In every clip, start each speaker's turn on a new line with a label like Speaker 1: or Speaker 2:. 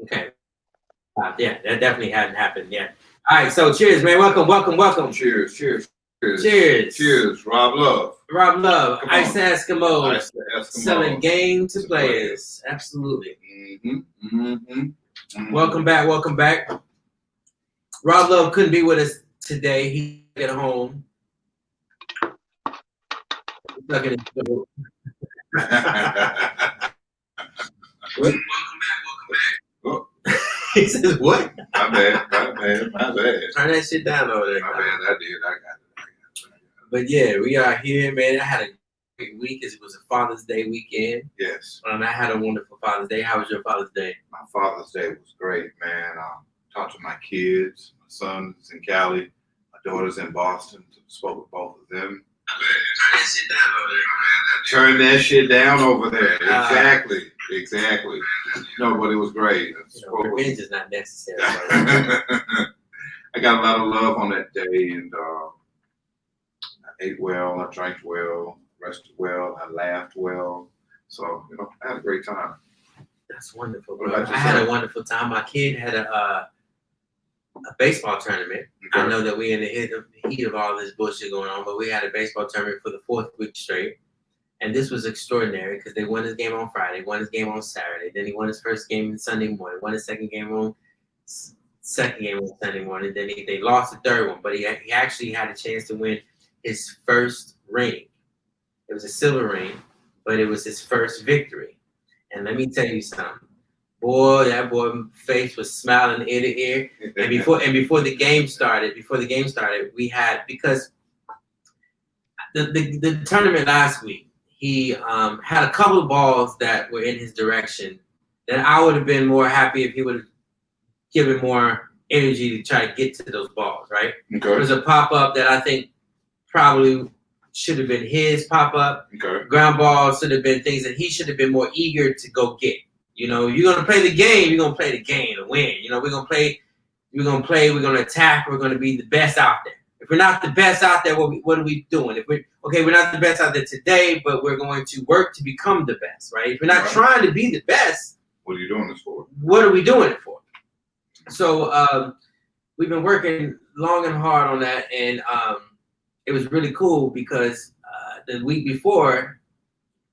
Speaker 1: Okay. Yeah, that definitely hadn't happened yet. All right, so cheers, man. Welcome.
Speaker 2: Cheers.
Speaker 1: Cheers.
Speaker 2: Rob Love.
Speaker 1: Rob Love,
Speaker 2: Come
Speaker 1: Ice
Speaker 2: on.
Speaker 1: Eskimo,
Speaker 2: Ice Eskimo.
Speaker 1: selling game to players. Absolutely. Welcome back. Rob Love couldn't be with us today. He's at home. Welcome back.
Speaker 2: Oh.
Speaker 1: He says, what?
Speaker 2: My bad.
Speaker 1: Turn that shit down over there.
Speaker 2: My bad, I got it.
Speaker 1: But yeah, we are here, man. I had a great week as it was a Father's Day weekend.
Speaker 2: Yes.
Speaker 1: I had a wonderful Father's Day. How was your Father's Day?
Speaker 2: My Father's Day was great, man. Talked to my kids. My son's in Cali. My daughter's in Boston. Spoke with both of them. Turn that shit down over there. Exactly. No, but it was great.
Speaker 1: Revenge is not necessary.
Speaker 2: I got a lot of love on that day, and I ate well, I drank well, rested well, I laughed well. So, I had a great time.
Speaker 1: That's wonderful, bro. I had a wonderful time. My kid had a baseball tournament. Okay. I know that we're in the heat of all this bullshit going on, but we had a baseball tournament for the 4th week straight. And this was extraordinary because they won his game on Friday, won his game on Saturday. Then he won his first game on Sunday morning, won his second game on Sunday morning. Then they lost the third one, but he actually had a chance to win his first ring. It was a silver ring, but it was his first victory. And let me tell you something. Boy, that boy's face was smiling ear to ear. And before the game started, we had, because the tournament last week, he had a couple of balls that were in his direction that I would have been more happy if he would have given more energy to try to get to those balls, right? Okay. There was a pop-up that I think probably should have been his pop-up. Okay. Ground balls should have been things that he should have been more eager to go get. You're going to play the game, you're going to play the game to win. We're going to attack, we're going to be the best out there. If we're not the best out there, what are we doing? We're not the best out there today, but we're going to work to become the best, right? If we're not trying to be the best,
Speaker 2: what are you doing this for?
Speaker 1: What are we doing it for? So we've been working long and hard on that, and it was really cool because the week before,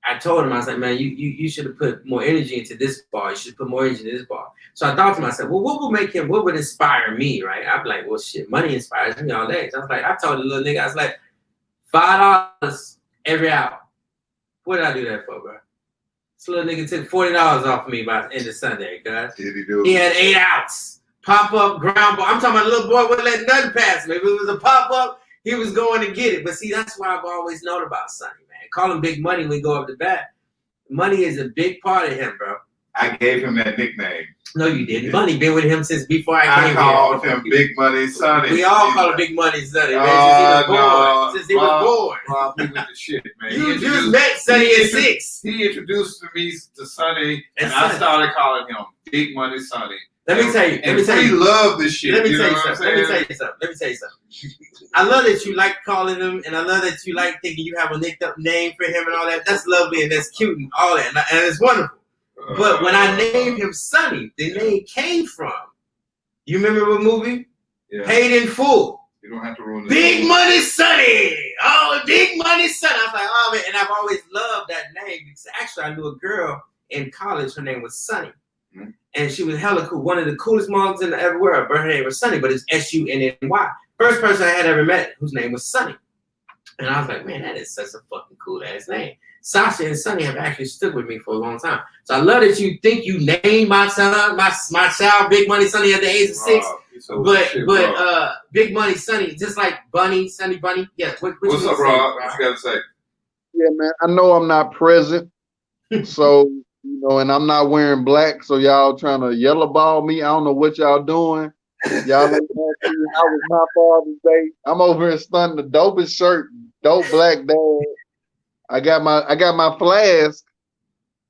Speaker 1: I told him, I was like, man, you should have put more energy into this ball. You should put more energy into this ball. So I thought to myself, well, what would inspire me, right? I'm like, well, shit, money inspires me all day. So I was like, I told the little nigga, I was like, $5 every hour. What did I do that for, bro? This little nigga took $40 off of me by the end of Sunday, guys.
Speaker 2: Did he do it?
Speaker 1: He had 8 outs. Pop-up, ground ball. I'm talking about a little boy wouldn't let nothing pass me. If it was a pop-up, he was going to get it. But see, that's why I've always known about Sonny, man. Call him Big Money when we go up the bat. Money is a big part of him, bro.
Speaker 2: I gave him that nickname.
Speaker 1: No, you didn't. Money been with him since before I came here.
Speaker 2: I called him Big Money Sonny.
Speaker 1: We all call him Big Money Sonny, man, since he was born.
Speaker 2: Rob, he was the shit, man.
Speaker 1: You just met Sonny at 6.
Speaker 2: He introduced me to Sonny, and I started calling him Big Money Sonny.
Speaker 1: Let me tell you.
Speaker 2: We love this shit.
Speaker 1: Let me tell you something. I love that you like calling him, and I love that you like thinking you have a nicked up name for him and all that. That's lovely and that's cute and all that, and it's wonderful. But when I named him Sonny, the name came from. You remember what movie? Yeah. Paid in Full.
Speaker 2: You don't have to ruin
Speaker 1: Big Money Sonny. Oh, Big Money Sonny. I was like, oh man, and I've always loved that name because actually I knew a girl in college. Her name was Sonny. Mm-hmm. And she was hella cool. One of the coolest moms in the ever world. But her name was Sonny, but it's Sunny. First person I had ever met whose name was Sonny. And I was like, man, that is such a fucking cool ass name. Sasha and Sonny have actually stood with me for a long time. So I love that you think you named my son, my child Big Money Sonny at the age of 6. But Big Money Sonny, just like Bunny, Sonny Bunny. Yeah.
Speaker 2: What's up, Rob? What you got to say?
Speaker 3: Yeah, man. I know I'm not present. So, and I'm not wearing black. So y'all trying to yellow ball me. I don't know what y'all doing. Y'all ain't asking me how was my Father's Day. I'm over here stunting the dopest shirt, dope black dad. I got my flask.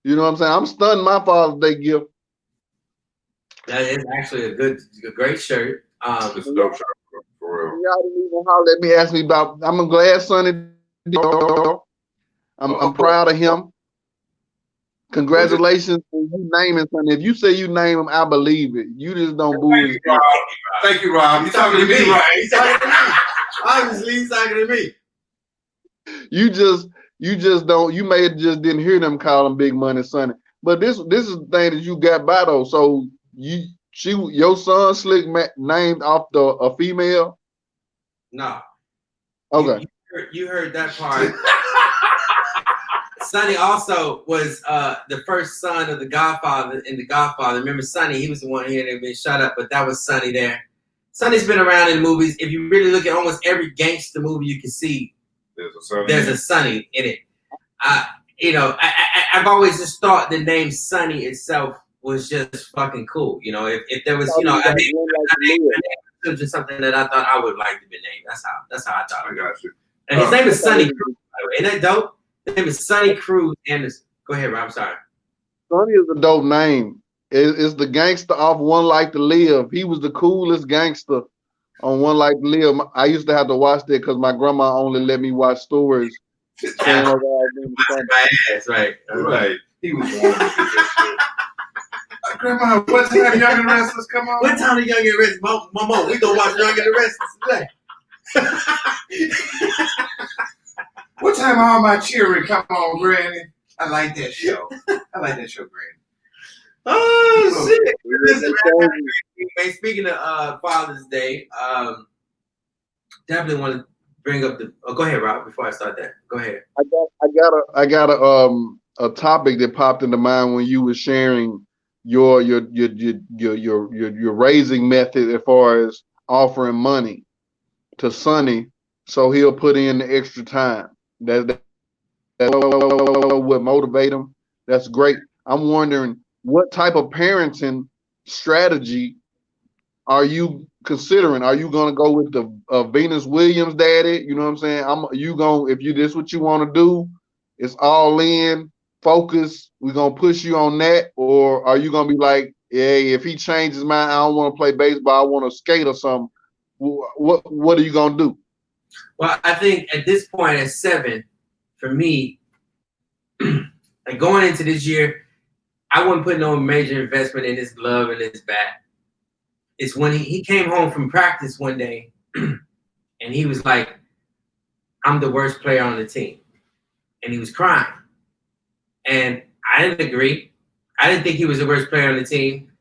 Speaker 3: You know what I'm saying? I'm stunting my Father's Day gift.
Speaker 1: That is actually a great shirt.
Speaker 2: It's a dope shirt for real.
Speaker 3: Y'all didn't even holler at me, ask me about. I'm glad Sonny. I'm proud of him. Congratulations on you naming something. If you say you name him, I believe it. You just don't bullshit.
Speaker 2: Thank you, Rob. You're talking to me, right?
Speaker 1: He's talking to me. Obviously, he's talking to me.
Speaker 3: You just don't. You may have just didn't hear them call him Big Money Sonny. But this is the thing that you got by though. So your son Slick named off a female.
Speaker 1: No.
Speaker 3: Okay.
Speaker 1: You heard that part. Sonny also was the first son of the Godfather in The Godfather. Remember Sonny? He was the one here that had been shut up, but that was Sonny there. Sonny's been around in movies. If you really look at almost every gangster movie you can see, there's a Sonny in it. I've always just thought the name Sonny itself was just fucking cool. If there was, I named just something that I thought I would like to be named. That's how I thought.
Speaker 2: I got you.
Speaker 1: And his name is Sonny Cruz, by the way. Isn't that dope? His name is Sonny Cruz Anderson. Go ahead, Rob. Sorry.
Speaker 3: Sonny is a dope name. It's the gangster off One Life to Live. He was the coolest gangster on One Life to Live. I used to have to watch that because my grandma only let me watch stories.
Speaker 1: My ass, right.
Speaker 2: Right. He was born with this shit. Grandma, what time Young and Restless come on?
Speaker 1: What time the Young and Restless? Mama, we gonna watch Young and Restless today.
Speaker 2: What time all my children come on, Granny? I like that show. Granny.
Speaker 1: Oh shit! Listen, man, speaking of Father's Day, definitely want to bring up go ahead, Rob. Before I start that, go ahead.
Speaker 3: I got a topic that popped into mind when you were sharing your raising method as far as offering money to Sonny, so he'll put in the extra time. That would motivate him. That's great. I'm wondering what type of parenting strategy are you considering? Are you gonna go with the Venus Williams daddy? You know what I'm saying? If this what you want to do, it's all in, focus. We're gonna push you on that, or are you gonna be like, hey, if he changes his mind, I don't want to play baseball, I want to skate or something. What are you gonna do?
Speaker 1: Well, I think at this point at 7, for me, like going into this year, I wouldn't put no major investment in his glove and his bat. It's when he came home from practice one day and he was like, I'm the worst player on the team. And he was crying. And I didn't agree. I didn't think he was the worst player on the team,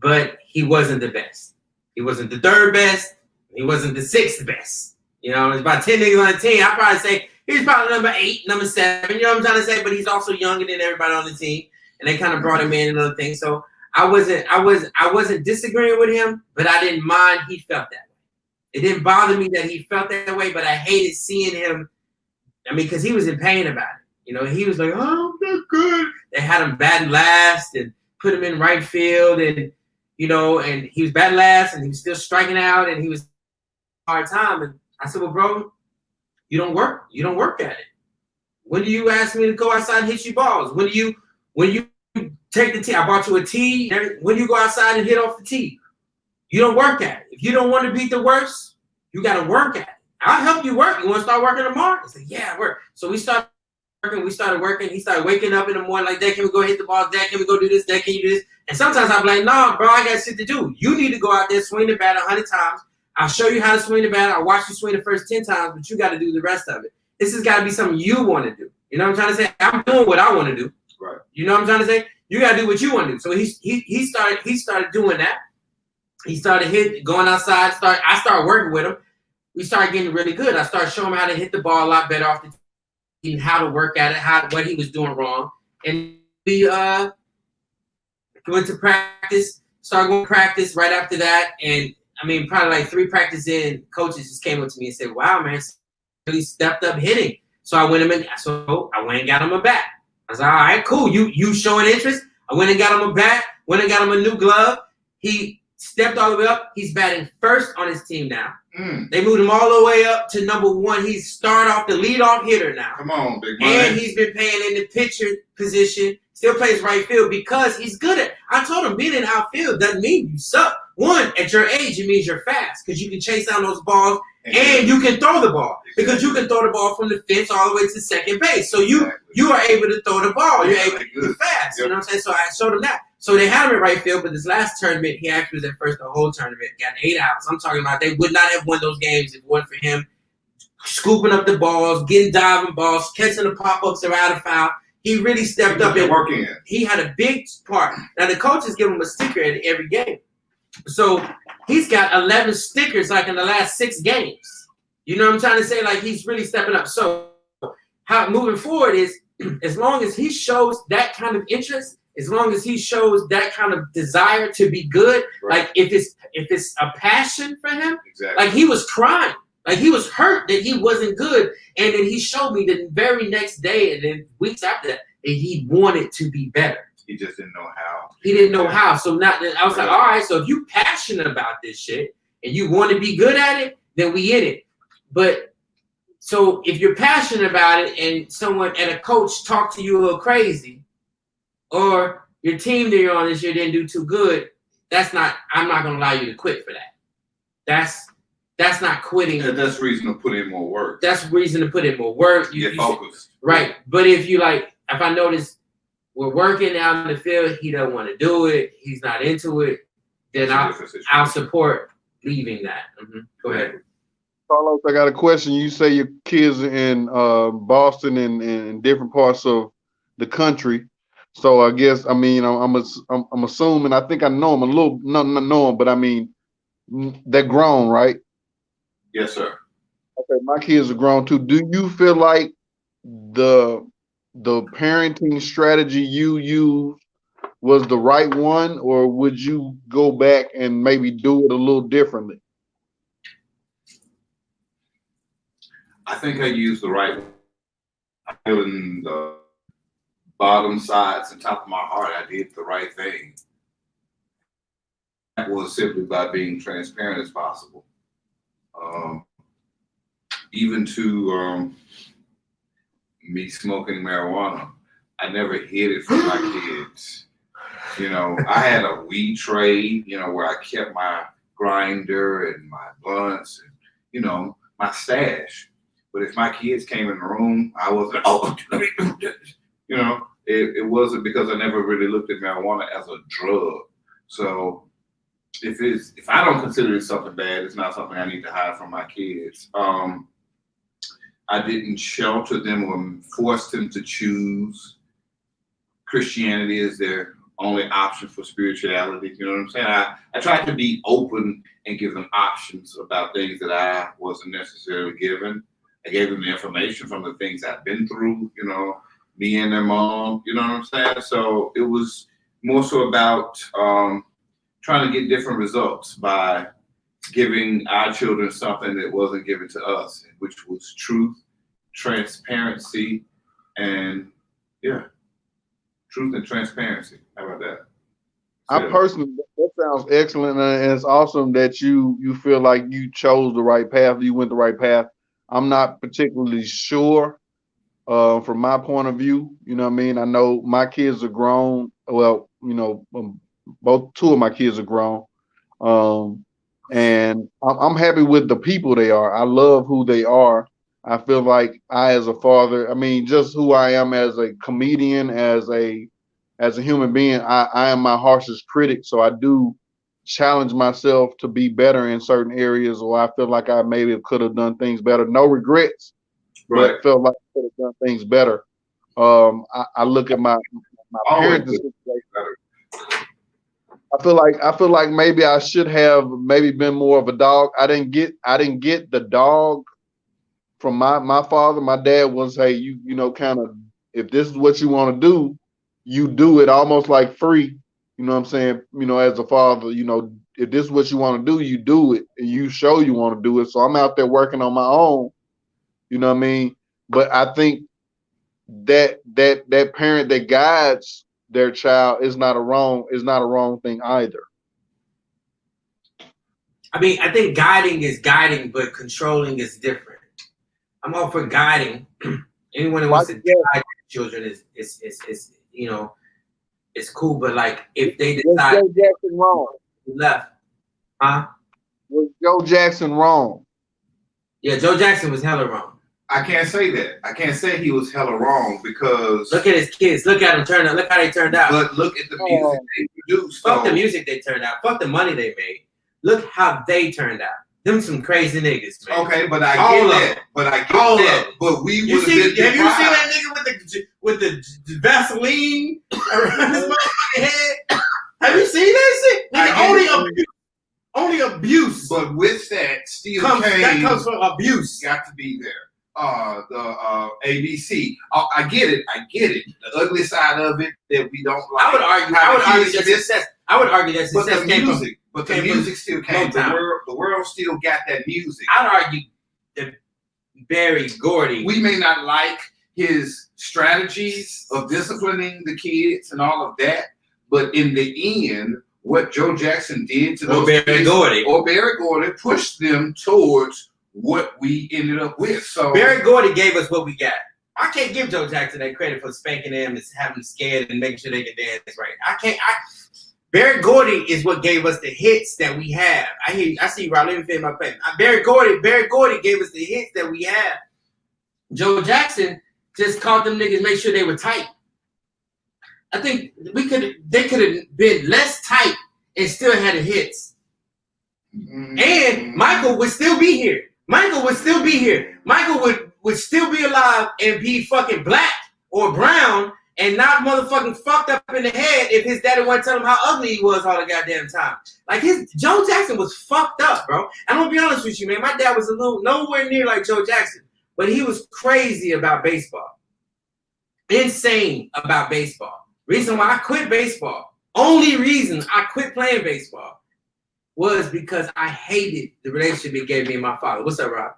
Speaker 1: but he wasn't the best. He wasn't the 3rd best. He wasn't the 6th best. There's about 10 niggas on the team. I'd probably say he's probably number 8, number 7. You know what I'm trying to say? But he's also younger than everybody on the team. And they kind of brought him in and other things. So I wasn't disagreeing with him, but I didn't mind he felt that way. It didn't bother me that he felt that way, but I hated seeing him. Because he was in pain about it. He was like, oh, I'm not good. They had him batting last and put him in right field, and and he was batting last and he was still striking out, and he was hard time. And I said, well, bro, you don't work at it. When do you ask me to go outside and hit you balls? When you take the tee, I bought you a tee. When you go outside and hit off the tee, you don't work at it. If you don't want to beat the worst, you got to work at it. I'll help you work. You want to start working tomorrow? I said, yeah, work. So we started working. He started waking up in the morning like, Dad, can we go hit the ball? Dad, can we go do this? Dad, can you do this? And sometimes I'm like, nah, bro, I got shit to do. You need to go out there, swing the bat 100 times. I'll show you how to swing the bat. I'll watch you swing the first 10 times, but you got to do the rest of it. This has got to be something you want to do. You know what I'm trying to say? I'm doing what I want to do.
Speaker 2: Right.
Speaker 1: You know what I'm trying to say? You got to do what you want to do. So he started doing that. He started going outside. I started working with him. We started getting really good. I started showing him how to hit the ball a lot better off the tee, how to work at it, what he was doing wrong. And we went to practice, started going to practice right after that. And probably like 3 practices in, coaches just came up to me and said, wow, man, really stepped up hitting. So I went and got him a bat. I was like, all right, cool. You showing interest? I went and got him a bat, went and got him a new glove. He stepped all the way up. He's batting first on his team now. They moved him all the way up to number 1. He's started off the leadoff hitter now.
Speaker 2: Come on, big man.
Speaker 1: And he's been playing in the pitcher position. Still plays right field because he's good at it. I told him being in outfield doesn't mean you suck. 1, at your age, it means you're fast because you can chase down those balls And you can throw the ball because you can throw the ball from the fence all the way to second base. So you are able to throw the ball. You're able to be fast. You know what I'm saying? So I showed him that. So they had him at right field, but this last tournament, he actually was at first the whole tournament. Got 8 outs. I'm talking about they would not have won those games if it wasn't for him scooping up the balls, getting diving balls, catching the pop-ups that are out of foul. He really stepped up and
Speaker 2: working.
Speaker 1: He had a big part. Now the coaches give him a sticker at every game. So he's got 11 stickers like in the last 6 games. You know what I'm trying to say? Like he's really stepping up. So how moving forward is as long as he shows that kind of interest, as long as he shows that kind of desire to be good, like if it's a passion for him, like he was crying. Like he was hurt that he wasn't good. And then he showed me the very next day and then weeks after that he wanted to be better.
Speaker 2: He just didn't know how.
Speaker 1: He didn't know how. So now I was like, all right, so if you're passionate about this shit and you want to be good at it, then we in it. But so if you're passionate about it and someone and a coach talk to you a little crazy, or your team that you're on this year didn't do too good, I'm not gonna allow you to quit for that. That's not quitting.
Speaker 2: That's reason to put in more work.
Speaker 1: That's reason to put in more work.
Speaker 2: You get focused.
Speaker 1: Right. But if I notice we're working out in the field, he doesn't want to do it, he's not into it, then I'll support leaving that. Mm-hmm. Go ahead.
Speaker 3: Carlos, I got a question. You say your kids are in Boston and in different parts of the country. So I guess I'm assuming, I think I know them a little, not know them, but I mean they're grown, right?
Speaker 2: Yes, sir.
Speaker 3: Okay, my kids are grown too. Do you feel like the parenting strategy you used was the right one, or would you go back and maybe do it a little differently?
Speaker 2: I think I used the right one. I feel in the bottom sides and top of my heart, I did the right thing. That was simply by being transparent as possible. Even to me smoking marijuana, I never hid it from my kids. You know, I had a weed tray, where I kept my grinder and my blunts and, my stash. But if my kids came in the room, I wasn't, it wasn't because I never really looked at marijuana as a drug. So if I don't consider it something bad, it's not something I need to hide from my kids. I didn't shelter them or force them to choose Christianity as their only option for spirituality. You know what I'm saying? I tried to be open and give them options about things that I wasn't necessarily given. I gave them the information from the things I've been through, me and their mom, you know what I'm saying? So it was more so about trying to get different results by giving our children something that wasn't given to us, which was truth, transparency, and truth and transparency. How about that?
Speaker 3: I personally, that sounds excellent, and it's awesome that you feel like you chose the right path, you went the right path. I'm not particularly sure from my point of view, you know what I mean? I know my kids are grown. Well, both 2 of my kids are grown. And I'm happy with the people they are. I love who they are. I feel like I, as a father, just who I am as a comedian, as a human being, I am my harshest critic. So I do challenge myself to be better in certain areas, or I feel like I maybe could have done things better. No regrets,
Speaker 2: Right.
Speaker 3: but felt like I could have done things better. I look at my parenting situation. I feel like maybe I should have maybe been more of a dog. I didn't get the dog from my father. My dad was, hey, you kind of, if this is what you want to do, you do it, almost like free. You know what I'm saying? As a father, if this is what you want to do, you do it, and you show you want to do it. So I'm out there working on my own. You know what I mean? But I think that parent that guides their child is not a wrong thing either.
Speaker 1: I think guiding is guiding, but controlling is different. I'm all for guiding. Anyone who wants to guide children is it's cool. But like if they decide
Speaker 3: was Joe Jackson wrong?
Speaker 1: Left, huh?
Speaker 3: Was Joe Jackson wrong?
Speaker 1: Yeah, Joe Jackson was hella wrong.
Speaker 2: I can't say that. I can't say he was hella wrong because
Speaker 1: look at his kids. Look at them turn out. Look how they turned out.
Speaker 2: But look at the music they produced.
Speaker 1: Fuck the music they turned out. Fuck the money they made. Look how they turned out. Them some crazy niggas, man.
Speaker 2: Okay, but I get that. But I get that. But we would have been
Speaker 1: Have you seen that nigga with the Vaseline around his motherfucking head? Have you seen that shit? Nigga, only abuse.
Speaker 2: But with that, still
Speaker 1: that comes from abuse.
Speaker 2: Got to be there. The ABC. I get it. The ugly side of it that we don't like.
Speaker 1: I would argue that success. I would argue that success came from.
Speaker 2: But the music still came. The world still got that music.
Speaker 1: I'd argue that Barry Gordy.
Speaker 2: We may not like his strategies of disciplining the kids and all of that, but in the end, what Joe Jackson did to those
Speaker 1: Barry
Speaker 2: Gordy pushed them towards what we ended up with. So
Speaker 1: Barry Gordy gave us what we got. I can't give Joe Jackson that credit for spanking them and having them scared and making sure they can dance right. Barry Gordy is what gave us the hits that we have. I see Rob. Let me finish my point. Barry Gordy gave us the hits that we have. Joe Jackson just called them niggas, make sure they were tight. I think they could have been less tight and still had the hits. And Michael would still be here. Michael would still be alive and be fucking black or brown and not motherfucking fucked up in the head if his daddy wouldn't tell him how ugly he was all the goddamn time. Like Joe Jackson was fucked up, bro. I'm gonna be honest with you, man. My dad was a little nowhere near like Joe Jackson, but he was crazy about baseball. Insane about baseball. Reason why I quit baseball. Only reason I quit playing baseball was because I hated the relationship it gave me and my father. What's up, Rob?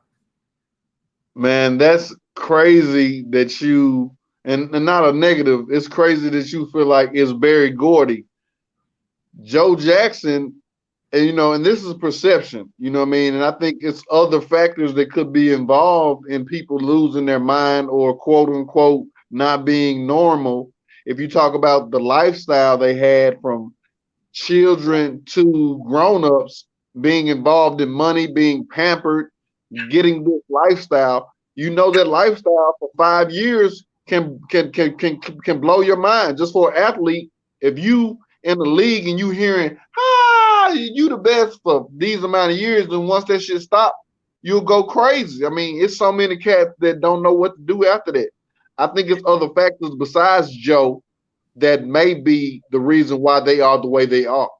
Speaker 3: Man, that's crazy that you, and not a negative, it's crazy that you feel like it's Barry Gordy. Joe Jackson, and and this is perception, you know what I mean? And I think it's other factors that could be involved in people losing their mind or quote unquote not being normal. If you talk about the lifestyle they had from children to grown-ups, being involved in money, being pampered, getting this lifestyle, that lifestyle for 5 years can blow your mind. Just for an athlete, if you in the league and you hearing, you the best for these amount of years, and once that shit stop, you'll go crazy. I mean, it's so many cats that don't know what to do after that. I think it's other factors besides Joe that may be the reason why they are the way they are.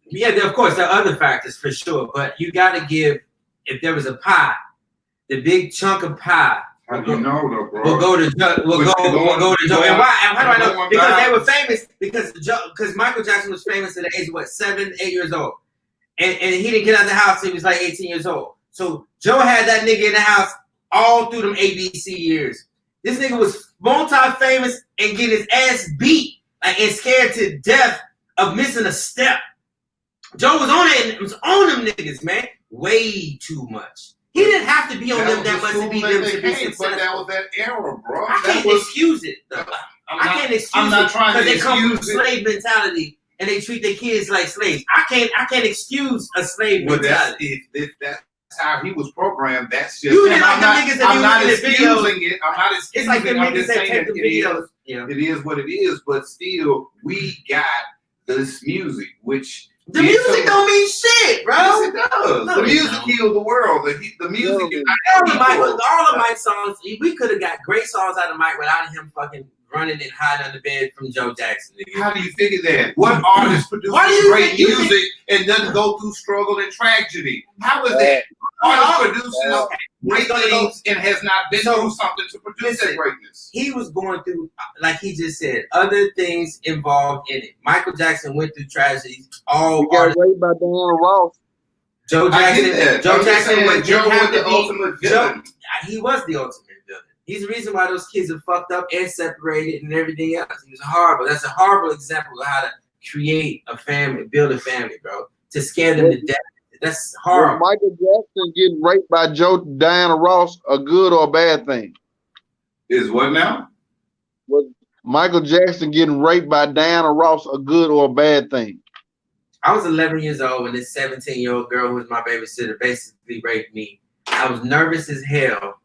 Speaker 1: Yeah, of course, there are other factors for sure, but you got to give, if there was a pie, the big chunk of pie.
Speaker 2: How do you know though, bro?
Speaker 1: We'll go to Joe. We'll go to Joe. And why? How do I know? Because they were famous. Because Michael Jackson was famous at the age of 7, 8 years old, and he didn't get out of the house till he was like 18 years old. So Joe had that nigga in the house all through them ABC years. This nigga was multi-famous and getting his ass beat and scared to death of missing a step. Joe was on it and was on them niggas, man. Way too much. He didn't have to be on them that much to be them to be successful.
Speaker 2: But that was that era, bro.
Speaker 1: I can't excuse it, though. I can't excuse it because they come from slave mentality and they treat their kids like slaves. I can't excuse a slave mentality.
Speaker 2: If that's how he was programmed, that's just.
Speaker 1: You didn't like the niggas that
Speaker 2: I'm not
Speaker 1: in the video.
Speaker 2: It. I'm not excusing it.
Speaker 1: It's like the
Speaker 2: I'm
Speaker 1: niggas
Speaker 2: just
Speaker 1: that
Speaker 2: saying
Speaker 1: take the videos.
Speaker 2: It is what it is, but still, we got this music, which.
Speaker 1: The music don't mean shit, bro.
Speaker 2: Yes, it does. No, the music killed the world. The music.
Speaker 1: All of Mike's songs, we could have got great songs out of Mike without him fucking running and hiding under bed from Joe Jackson.
Speaker 2: How do you figure that? What artist produces great music and doesn't go through struggle and tragedy? How is that? Artist produces great things and has not been through something to produce that greatness.
Speaker 1: He was going through, like he just said, other things involved in it. Michael Jackson went through tragedies.
Speaker 3: He got raped by Diana Ross.
Speaker 1: Joe Jackson. Joe Jackson was
Speaker 2: the ultimate villain.
Speaker 1: He was the ultimate villain. He's the reason why those kids are fucked up and separated and everything else. He was horrible. That's a horrible example of how to create a family, build a family, bro. To scare them to death. That's horrible.
Speaker 3: Was Michael Jackson getting raped by Diana Ross a good or a bad thing?
Speaker 2: Is what now?
Speaker 3: Was Michael Jackson getting raped by Diana Ross a good or a bad thing?
Speaker 1: I was 11 years old when this 17-year-old girl who was my babysitter basically raped me. I was nervous as hell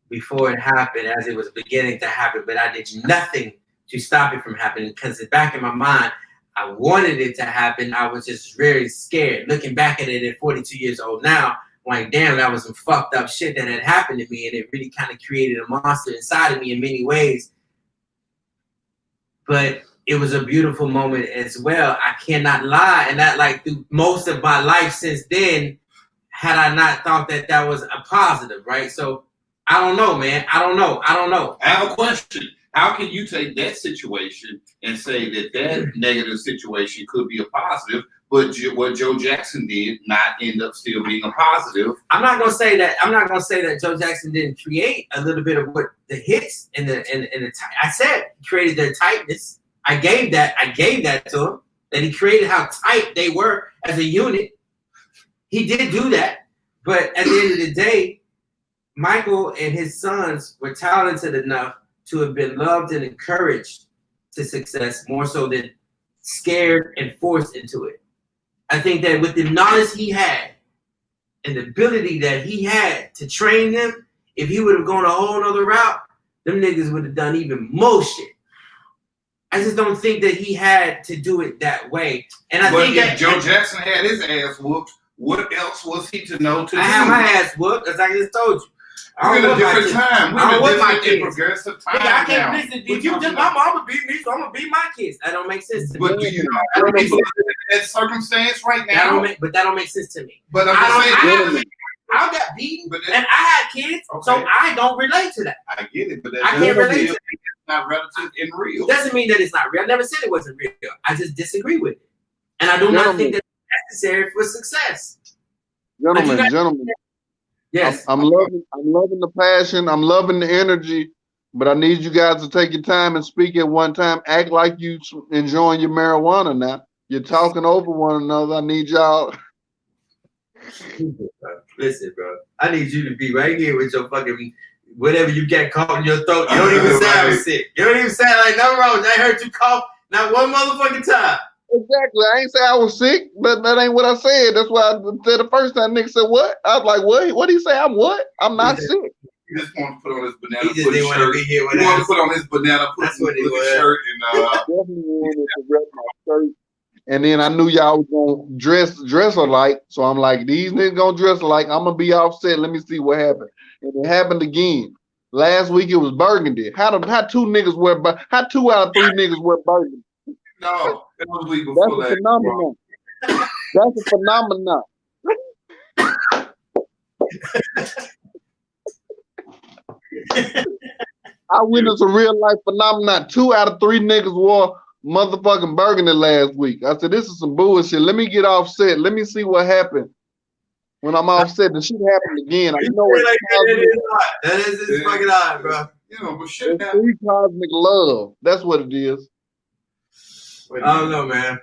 Speaker 1: before it happened, as it was beginning to happen, but I did nothing to stop it from happening because back in my mind, I wanted it to happen. I was just very scared. Looking back at it at 42 years old now, I'm like, damn, that was some fucked up shit that had happened to me, and it really kind of created a monster inside of me in many ways. But it was a beautiful moment as well. I cannot lie. And that, like, through most of my life since then, had I not thought that that was a positive, right? So I don't know, man. I don't know.
Speaker 4: I have a question. How can you take that situation and say that that negative situation could be a positive, but what Joe Jackson did not end up still being a positive?
Speaker 1: I'm not gonna say that. I'm not gonna say that Joe Jackson didn't create a little bit of what the hits and the I said he created their tightness. I gave that to him. That he created how tight they were as a unit. He did do that, but at the end of the day, Michael and his sons were talented enough to have been loved and encouraged to success more so than scared and forced into it. I think that with the knowledge he had and the ability that he had to train them, if he would have gone a whole nother route, them niggas would have done even more shit. I just don't think that he had to do it that way. And I think that
Speaker 4: Joe Jackson had his ass whooped, what else was he to know to do?
Speaker 1: I had my ass whooped, as I just told you.
Speaker 4: We're in a different time. We're in a different progressive time
Speaker 1: I can't
Speaker 4: now.
Speaker 1: listen. If you just my mama beat me, so I'm gonna beat my kids. That don't make sense to me.
Speaker 4: But do you know how many people in that circumstance right now?
Speaker 1: But that don't make sense to me.
Speaker 4: But I'm saying,
Speaker 1: I got beaten, and I had kids, so I don't relate to that.
Speaker 4: I get it, but
Speaker 1: I can't relate to it.
Speaker 4: It's not relative and real.
Speaker 1: Doesn't mean that it's not real. I never said it wasn't real. I just disagree with it, and I do not think that it's necessary for success.
Speaker 3: Gentlemen.
Speaker 1: Yes,
Speaker 3: I'm loving the passion. I'm loving the energy, but I need you guys to take your time and speak at one time. Act like you enjoying your marijuana now. You're talking over one another. I need y'all.
Speaker 1: Listen, bro. I need you to be right here with your fucking whatever you get caught in your throat. You don't even sound sick. You don't even sound like nothing wrong. I heard you cough not one motherfucking time.
Speaker 3: Exactly. I ain't say I was sick, but that ain't what I said. That's why I said the first time nigga said what? I was like, what? What did he say? I'm what? I'm not sick.
Speaker 4: He just wanted to put on his banana.
Speaker 1: He just didn't want to be here with us.
Speaker 4: He wanted to put on his banana, put his shirt, and
Speaker 3: definitely wanted to rep my shirt. And then I knew y'all was gonna dress alike, so I'm like, these niggas gonna dress alike. I'm gonna be offset. Let me see what happened. And it happened again. Last week it was burgundy. How two out of 3 niggas wear burgundy?
Speaker 4: No, that was week before
Speaker 3: that. Phenomenon. That's a phenomenon. I witnessed a real life phenomenon. 2 out of 3 niggas wore motherfucking burgundy last week. I said, this is some bullshit. Let me get offset. Let me see what happened. When I'm offset, the shit happened again. I know
Speaker 1: that is fucking odd, bro.
Speaker 4: You know, but shit
Speaker 3: happened. Free cosmic love. That's what it is.
Speaker 1: I don't know, man.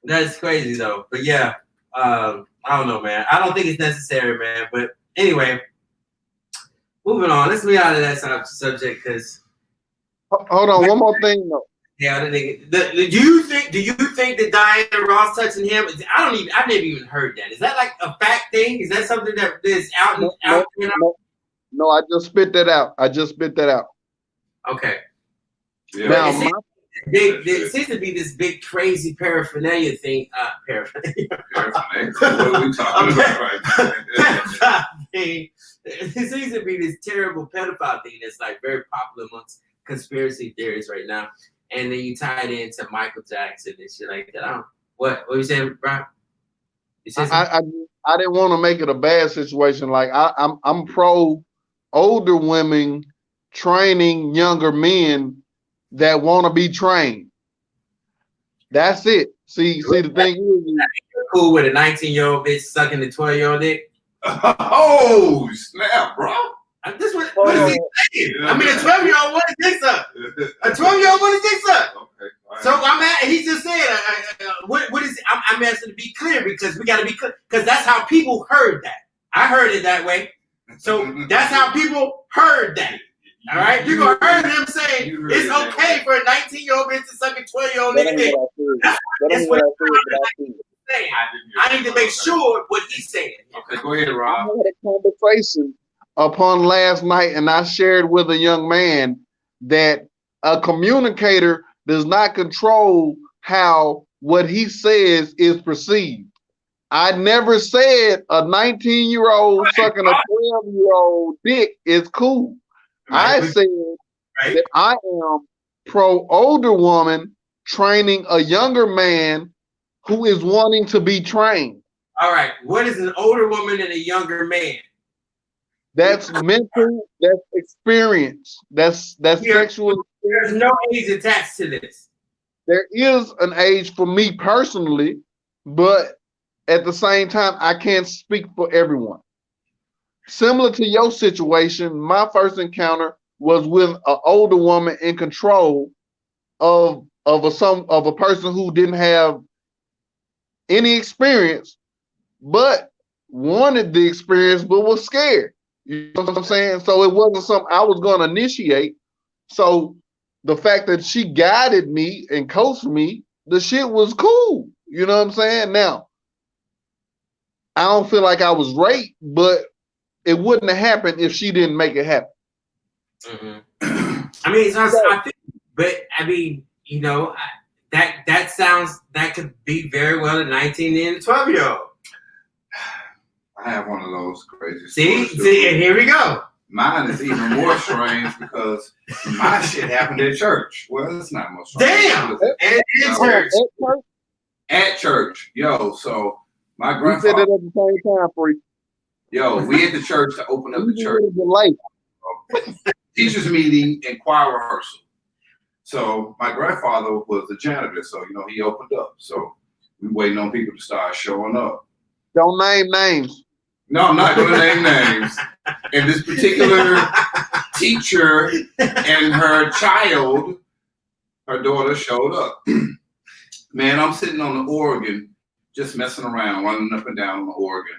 Speaker 1: That's crazy though. But yeah, I don't know, man. I don't think it's necessary, man. But anyway, moving on. Let's move out of that subject because.
Speaker 3: Hold on, one more thing though.
Speaker 1: Yeah, do you think that Diana Ross touching him? I've never even heard that. Is that like a fact thing? Is that something that is out?
Speaker 3: No, I just spit that out.
Speaker 1: Okay.
Speaker 4: Yeah.
Speaker 1: Now, there seems to be this big crazy paraphernalia thing. Paraphernalia.
Speaker 4: What are we talking about right now?
Speaker 1: There seems to be this terrible pedophile thing that's like very popular amongst conspiracy theories right now. And then you tie it into Michael Jackson and shit like that. What you saying, Brian?
Speaker 3: I didn't want to make it a bad situation. Like I'm pro older women training younger men that want to be trained. That's it. See, the thing is,
Speaker 1: you're cool with a 19-year-old bitch sucking the 12-year-old dick.
Speaker 4: Oh snap, bro!
Speaker 1: This what is he saying? I mean, a 12-year-old want his dick sucked. A 12-year-old want his dick sucked. Okay. Right. So he's just saying, what is? I'm asking to be clear because we got to be clear because that's how people heard that. I heard it that way. So that's how people heard that. All right, people heard him saying it's okay for a 19-year-old bitch to suck a 12-year-old nigga dick. That's what I'm saying. I need to make sure what he's saying.
Speaker 4: Okay. Okay, go ahead,
Speaker 3: I
Speaker 4: Rob.
Speaker 3: had a conversation upon last night, and I shared with a young man that a communicator does not control how what he says is perceived. I never said a 19-year-old sucking a 12-year-old dick is cool. I
Speaker 1: Right.
Speaker 3: said
Speaker 1: Right.
Speaker 3: that I am pro older woman training a younger man who is wanting to be trained.
Speaker 1: All right. What is an older woman and a younger man?
Speaker 3: That's mental, that's experience, that's
Speaker 1: Here,
Speaker 3: sexual
Speaker 1: there's
Speaker 3: experience.
Speaker 1: no age attached to this.
Speaker 3: There is an age for me personally, but at the same time, I can't speak for everyone. Similar to your situation, my first encounter was with an older woman in control of a person who didn't have any experience, but wanted the experience, but was scared. You know what I'm saying? So it wasn't something I was going to initiate. So the fact that she guided me and coached me, the shit was cool. You know what I'm saying? Now, I don't feel like I was raped, but it wouldn't have happened if she didn't make it happen.
Speaker 1: Mm-hmm. I mean, I think, but I mean, you know, that sounds that could be very well a 19 and a 12-year-old.
Speaker 2: I have one of those crazy
Speaker 1: See, and here we go.
Speaker 2: Mine is even more strange because my shit happened at church. Well, it's not much.
Speaker 1: Damn! And in church.
Speaker 2: At church. Yo, so my
Speaker 3: We
Speaker 2: grandfather.
Speaker 3: said it at the same time, Free.
Speaker 2: Yo, we at the church to open up the church.
Speaker 3: Life.
Speaker 2: Teachers meeting and choir rehearsal. So my grandfather was the janitor, so he opened up. So we waiting on people to start showing up.
Speaker 3: Don't name names.
Speaker 2: No, I'm not going to name names. And this particular teacher and her child, her daughter, showed up. Man, I'm sitting on the organ, just messing around, running up and down on the organ.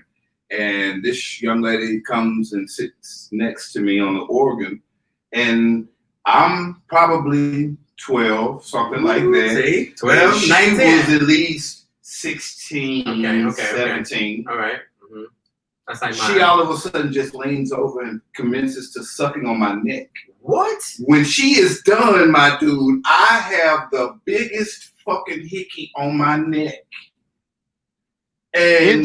Speaker 2: And this young lady comes and sits next to me on the organ. And I'm probably 12, something like that.
Speaker 1: See? 12,
Speaker 2: she
Speaker 1: 19.
Speaker 2: was at least 16,
Speaker 1: Okay,
Speaker 2: 17.
Speaker 1: All right. Mm-hmm. That's like
Speaker 2: She all of a sudden just leans over and commences to sucking on my neck.
Speaker 1: What?
Speaker 2: When she is done, my dude, I have the biggest fucking hickey on my neck. And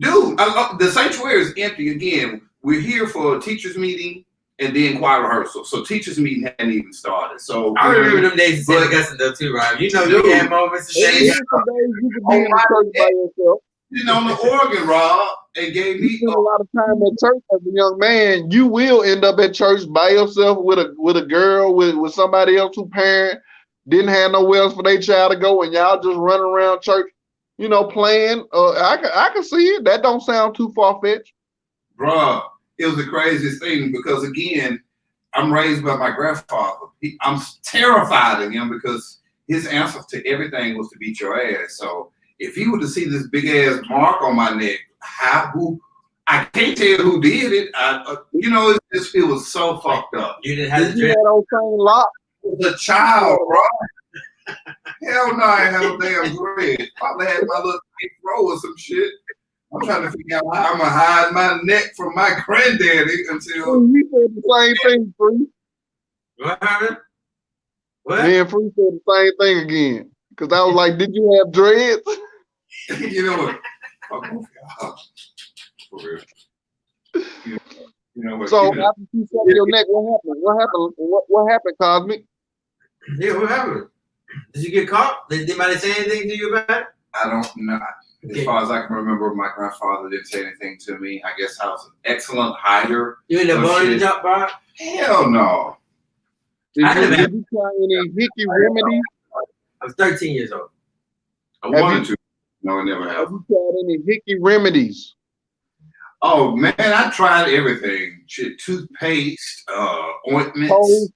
Speaker 2: dude, the sanctuary is empty again. We're here for a teachers meeting and then choir rehearsal. So teachers meeting hadn't even started. So
Speaker 1: I remember them days in St. Augustine though too, Rob. You know, you had moments of days.
Speaker 3: You could be in the church by yourself.
Speaker 2: On the organ, Rob, and gave me
Speaker 3: a lot of time at church as a young man. You will end up at church by yourself with a girl, with somebody else who parent didn't have nowhere else for their child to go, and y'all just running around church, playing. I can see it. That don't sound too far fetched,
Speaker 2: bruh. It was the craziest thing because again, I'm raised by my grandfather. I'm terrified of him because his answer to everything was to beat your ass. So if he were to see this big ass mark on my neck, I can't tell who did it. It was so fucked up.
Speaker 1: You didn't have
Speaker 3: the old same lock.
Speaker 2: The child, bro. Hell no, I ain't had no damn dread. Probably had my little row or some shit. I'm trying to figure out how I'm gonna hide my neck from my granddaddy until.
Speaker 3: He said the same thing, Free.
Speaker 1: What happened? What?
Speaker 3: Me and Free said the same thing again. Because I was like, did you have dreads?
Speaker 2: You know what? Fuck off, y'all. For real. You know what?
Speaker 3: So after you sucked your neck, what happened? What happened, Cosmic?
Speaker 1: Yeah, what happened? Did you get caught? Did anybody say anything to you about it?
Speaker 2: I don't know. As far as I can remember, my grandfather didn't say anything to me. I guess I was an excellent hider.
Speaker 1: You in the bone to jump, bro?
Speaker 2: Hell no.
Speaker 3: Did you try any hickey remedies?
Speaker 1: I was 13 years old.
Speaker 2: I wanted to. No, it never happened.
Speaker 3: Have you tried any hickey remedies?
Speaker 2: Oh man, I tried everything. Shit, toothpaste, ointments.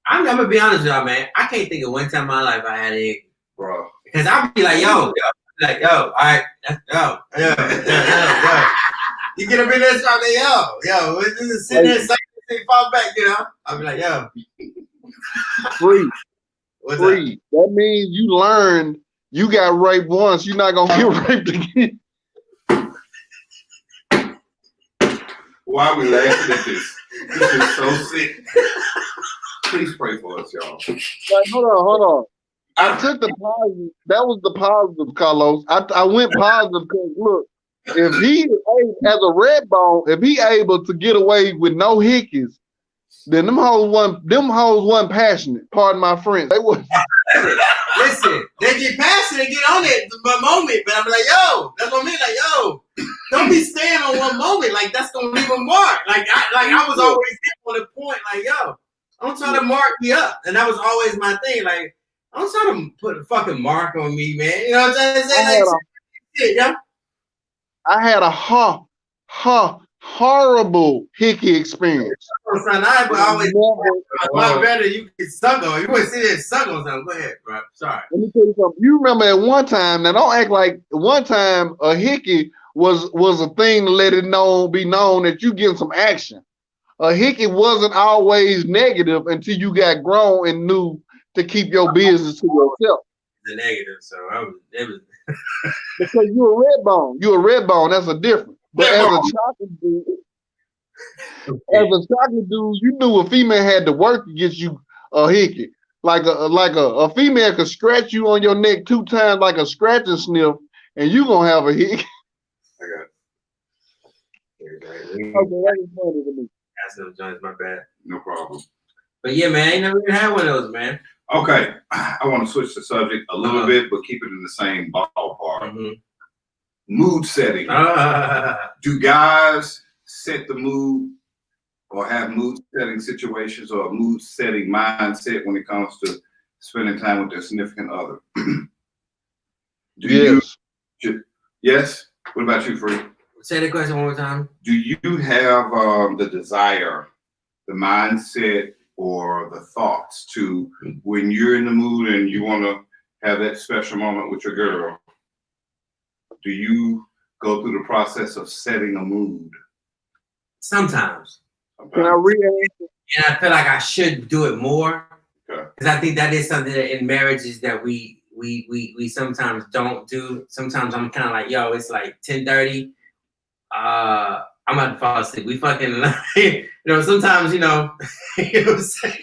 Speaker 1: I'm gonna be honest with y'all, man. I can't think of one time in my life I had a
Speaker 2: bro.
Speaker 1: Because I'll be like, all right, yo. You get up in there, start like, yo, just sit there, fall back, I'll be like, yo.
Speaker 3: Free.
Speaker 1: What's
Speaker 3: Free. That means you learned you got raped once, you're not gonna get raped again.
Speaker 4: Why are we laughing at this? This is so sick. Please pray for us, y'all.
Speaker 3: Like, hold on. I took the positive. That was the positive, Carlos. I went positive because look, if he as a red bone, if he able to get away with no hickeys, then them hoes wasn't passionate. Pardon my French. They wasn't.
Speaker 1: Listen, they get passionate, get on it the moment, but I'm like, yo, that's what I mean. Like, yo, don't be staying on one moment. Like that's gonna leave a mark. I was always on the point. Like, yo, don't try to mark me up, and that was always my thing. Like, don't try to put a fucking mark on me, man. You know what I'm trying to say? Shit, yo.
Speaker 3: I had a horrible hickey experience.
Speaker 1: Much better you get suck on. You wouldn't sit there and suck on something. Go ahead, bro. Sorry.
Speaker 3: Let me tell you something. You remember at one time, now don't act like one time a hickey was a thing to let it be known that you getting some action. A hickey wasn't always negative until you got grown and knew to keep your business to yourself.
Speaker 1: The negative, so it was
Speaker 3: because you're a red bone. You're a red bone. That's a difference. But as a chocolate dude, you knew a female had to work to get you a hickey. Like a female could scratch you on your neck 2 times like a scratch and sniff, and you gonna have a hickey.
Speaker 2: I got it.
Speaker 3: Okay, that was funny to me.
Speaker 1: That's no joints, my bad.
Speaker 2: No problem.
Speaker 1: But yeah, man, I ain't never even had one of those, man.
Speaker 4: Okay, I want to switch the subject a little bit, but keep it in the same ballpark.
Speaker 1: Mm-hmm.
Speaker 4: Mood setting. Do guys set the mood or have mood setting situations or a mood setting mindset when it comes to spending time with their significant other?
Speaker 3: Yes.
Speaker 4: Yes? What about you, Free?
Speaker 1: Say the question one more time.
Speaker 4: Do you have the desire, the mindset, or the thoughts to, when you're in the mood and you want to have that special moment with your girl, do you go through the process of setting a mood?
Speaker 1: Sometimes.
Speaker 3: Can I re-answer?
Speaker 1: And I feel like I should do it more.
Speaker 4: Okay.
Speaker 1: Because I think that is something that in marriages that we sometimes don't do. Sometimes I'm kind of like, yo, it's like 10:30. I'm about to fall asleep. We fucking, sometimes, you know what I'm saying?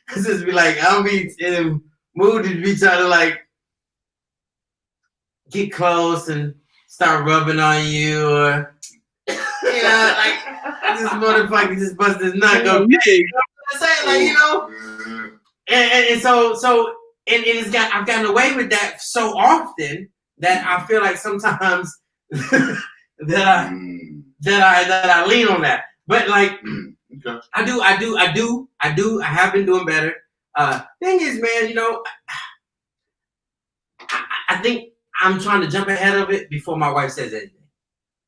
Speaker 1: I just be like, I'll be in a mood to be trying to like get close and start rubbing on you, or like this motherfucker just bust his nut. Go, you know what I'm saying? Like, and so I've gotten away with that so often that I feel like sometimes that I lean on that. But like, okay. I have been doing better. Thing is, man, I think I'm trying to jump ahead of it before my wife says anything.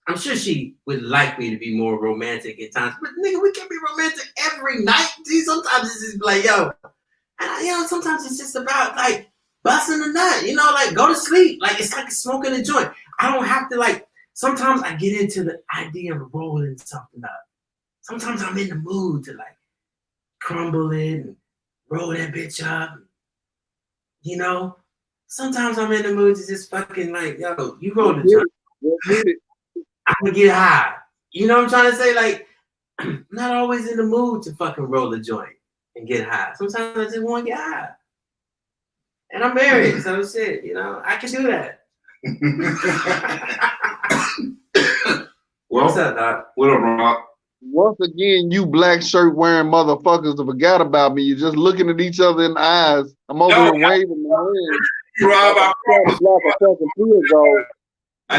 Speaker 1: I'm sure she would like me to be more romantic at times, but nigga, we can't be romantic every night. See, sometimes it's just like, yo, and sometimes it's just about like busting a nut, like go to sleep. Like it's like smoking a joint. I don't have to like. Sometimes I get into the idea of rolling something up. Sometimes I'm in the mood to like crumble it and roll that bitch up. Sometimes I'm in the mood to just fucking like, yo, you roll the joint. I'm gonna get high. You know what I'm trying to say? Like, I'm not always in the mood to fucking roll the joint and get high. Sometimes I just want to get high. And I'm married, so shit, I can do that.
Speaker 4: Well,
Speaker 1: what's up, Doc?
Speaker 4: What up, Rob?
Speaker 3: Once again, you black shirt wearing motherfuckers have forgot about me. You're just looking at each other in the eyes. I'm over here waving my hand.
Speaker 4: Rob, I promise.
Speaker 3: Like a fucking field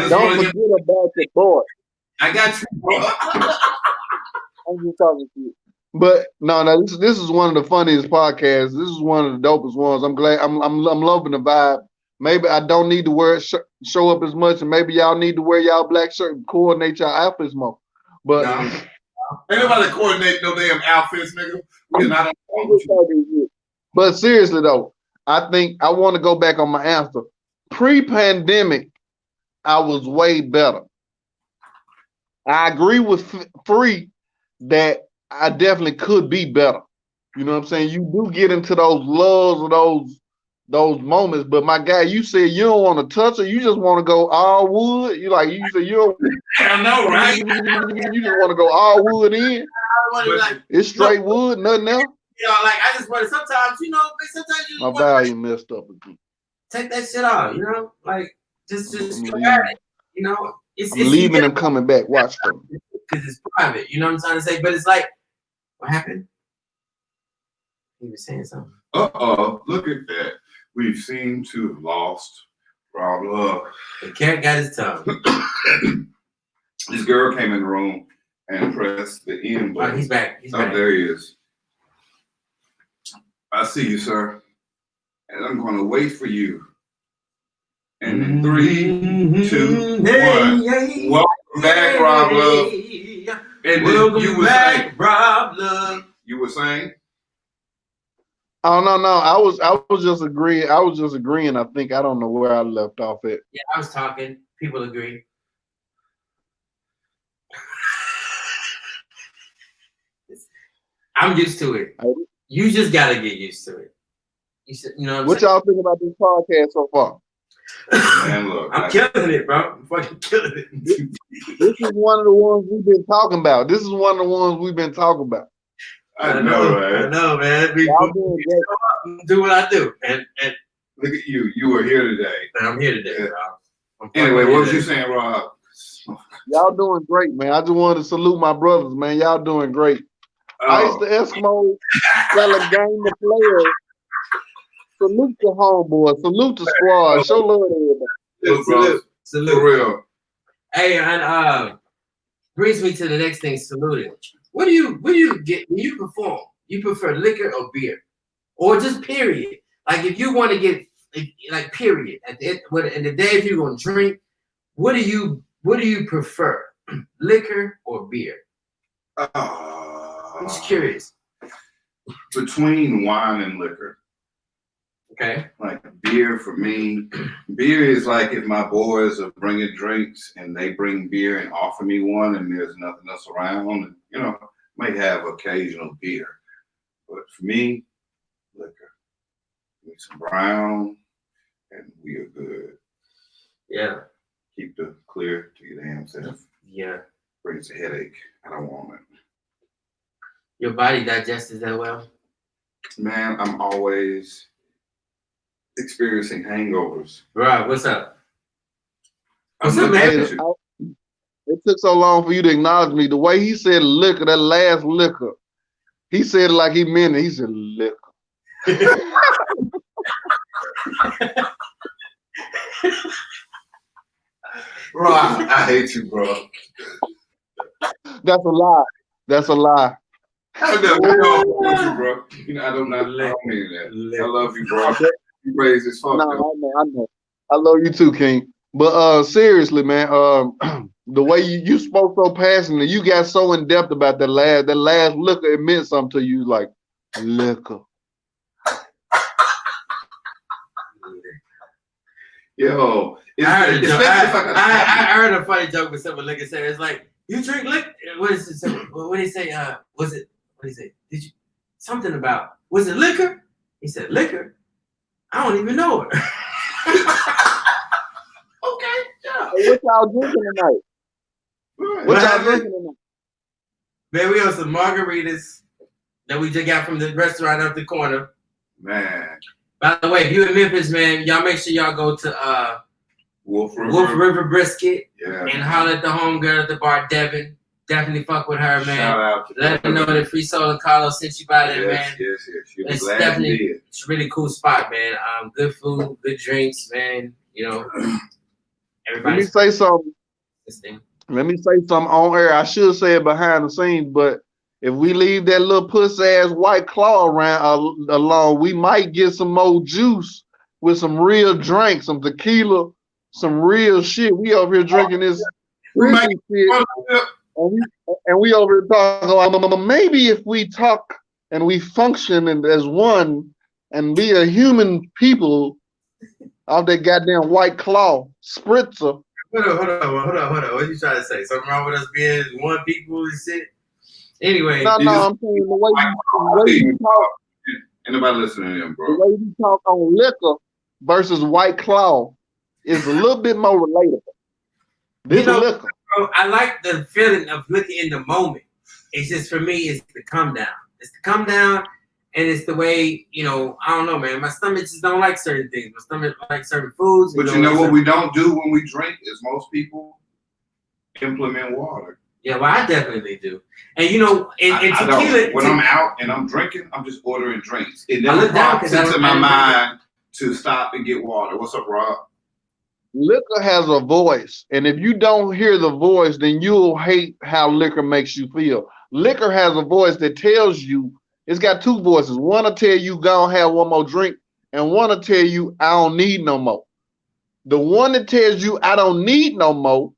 Speaker 3: Don't forget about your boy.
Speaker 4: I got you, bro.
Speaker 3: I'm just talking to you. But no, this is one of the funniest podcasts. This is one of the dopest ones. I'm glad. I'm loving the vibe. Maybe I don't need to wear show up as much, and maybe y'all need to wear y'all black shirt and coordinate y'all outfits more. But
Speaker 4: ain't nobody coordinate no damn outfits, nigga.
Speaker 3: But seriously though, I think I want to go back on my answer. Pre-pandemic, I was way better. I agree with Free that I definitely could be better. You know what I'm saying? You do get into those loves or those moments. But my guy, you said you don't want to touch her. You just want to go all wood. You said you don't.
Speaker 1: I know, right?
Speaker 3: You just want to go all wood in. It's straight wood, nothing else.
Speaker 1: Like I just want to. Sometimes, sometimes you
Speaker 3: My volume messed up again.
Speaker 1: take that shit off. Like just
Speaker 3: I'm
Speaker 1: go
Speaker 3: leaving.
Speaker 1: at it. It's
Speaker 3: Leaving and coming back. Watch them.
Speaker 1: because it's private. You know what I'm trying to say? But it's like, what happened? He was saying something.
Speaker 4: Look at that. We seem to have lost Rob Love.
Speaker 1: The cat got his tongue.
Speaker 4: This girl came in the room and pressed the end button.
Speaker 1: Oh, he's back. He's back.
Speaker 4: There he is. I see you, sir. And I'm going to wait for you. And in 3, 2, 1. Welcome back, Rob Love. And
Speaker 1: Welcome
Speaker 4: you were
Speaker 1: back,
Speaker 4: saying,
Speaker 1: Rob Love.
Speaker 4: You were saying?
Speaker 3: Oh no. I was just agreeing. I think I don't know where I left off at.
Speaker 1: Yeah, I was talking. People agree. I'm used to it. You just gotta get used to it.
Speaker 3: What y'all think about this podcast so far?
Speaker 4: Man, look,
Speaker 1: I'm killing it, bro. I'm fucking killing it.
Speaker 3: This is one of the ones we've been talking about.
Speaker 4: I know, right?
Speaker 1: I know, man.
Speaker 3: Y'all doing great.
Speaker 1: Do what I do, and
Speaker 4: Look at you. You were here today.
Speaker 1: I'm here today, bro.
Speaker 4: Anyway, what was you saying, Rob?
Speaker 3: Y'all doing great, man. I just wanted to salute my brothers, man. Y'all doing great. Ice the Eskimo, Stella Game the players. Salute the homeboy. Salute the squad. Show love to everybody.
Speaker 1: Salute.
Speaker 4: For real.
Speaker 1: Hey, and brings me to the next thing. Saluting. What do you get when you perform? You prefer liquor or beer, or just period? Like if you want to get like period at the end the day, if you're gonna drink, what do you prefer? Liquor or beer? I'm just curious.
Speaker 4: Between wine and liquor.
Speaker 1: Okay.
Speaker 4: Like beer for me, beer is like if my boys are bringing drinks and they bring beer and offer me one and there's nothing else around, and may have occasional beer. But for me, liquor. Give me some brown and we are good.
Speaker 1: Yeah.
Speaker 4: Keep the clear to your damn self.
Speaker 1: Yeah.
Speaker 4: Brings a headache. I don't want it.
Speaker 1: Your body digests that well?
Speaker 4: Man, I'm always experiencing hangovers.
Speaker 1: Right, what's up?
Speaker 4: I'm
Speaker 1: What's up,
Speaker 4: looking
Speaker 1: man?
Speaker 4: at you.
Speaker 3: It took so long for you to acknowledge me. The way he said liquor, that last liquor, he said it like he meant it. He said liquor.
Speaker 4: Bro, I hate you, bro.
Speaker 3: That's a lie. That's a lie.
Speaker 4: I love you, bro. I don't mean that. I love you, bro. You crazy as fuck.
Speaker 3: No, I know. I love you too, King. But seriously, man, the way you spoke so passionately, you got so in depth about that last liquor, it meant something to you, like liquor.
Speaker 4: Yo,
Speaker 1: I heard a funny joke with someone liquor said, it's like, you drink liquor? What did he say? What did he say? Did you something about, was it liquor? He said, liquor? I don't even know it. Okay, yeah.
Speaker 3: Hey, what y'all drinking tonight? What y'all drinking tonight?
Speaker 1: Man, we on some margaritas that we just got from the restaurant up the corner.
Speaker 4: Man.
Speaker 1: By the way, if you in Memphis, man, y'all make sure y'all go to
Speaker 4: Wolf
Speaker 1: River Brisket.
Speaker 4: Yeah.
Speaker 1: And holler at the homegirl at the bar, Devin. Definitely fuck with her, man.
Speaker 4: Shout out to
Speaker 1: Let her know that Free Soul and Carlos sent you by there, man.
Speaker 4: Yes.
Speaker 1: It's definitely it's a really cool spot, man. Good food, good drinks, man. Everybody.
Speaker 3: Let me say something on air. I should say it behind the scenes, but if we leave that little puss ass White Claw around alone, we might get some more juice with some real drink, some tequila, some real shit. We over here drinking this shit, and we over here talking. Maybe if we talk and we function as one and be a human people off that goddamn White Claw spritzer.
Speaker 1: Hold on. What you trying to say? Something wrong with us being one people and shit? Anyway.
Speaker 3: No, I'm saying the way you talk.
Speaker 4: Anybody listening to him,
Speaker 3: The
Speaker 4: bro?
Speaker 3: way you talk on liquor versus White Claw is a little bit more relatable. This liquor.
Speaker 1: Bro, I like the feeling of looking in the moment. It's just for me, it's the come down. It's the come down, and it's the way, you know, I don't know, man. My stomach just don't like certain things. My stomach like certain foods.
Speaker 4: But you know what we don't do when we drink is most people implement water.
Speaker 1: Yeah, well, I definitely do. And you know, in tequila,
Speaker 4: when I'm out and I'm drinking, I'm just ordering drinks. It
Speaker 1: I
Speaker 4: never
Speaker 1: look down
Speaker 4: pops
Speaker 1: 'cause I
Speaker 4: into
Speaker 1: don't-
Speaker 4: my
Speaker 1: I don't
Speaker 4: mind to stop and get water. What's up, Rob?
Speaker 3: Liquor has a voice, and if you don't hear the voice, then you'll hate how liquor makes you feel. Liquor has a voice that tells you, it's got two voices. One will tell you, go and have one more drink, and one will tell you, I don't need no more. The one that tells you, I don't need no more,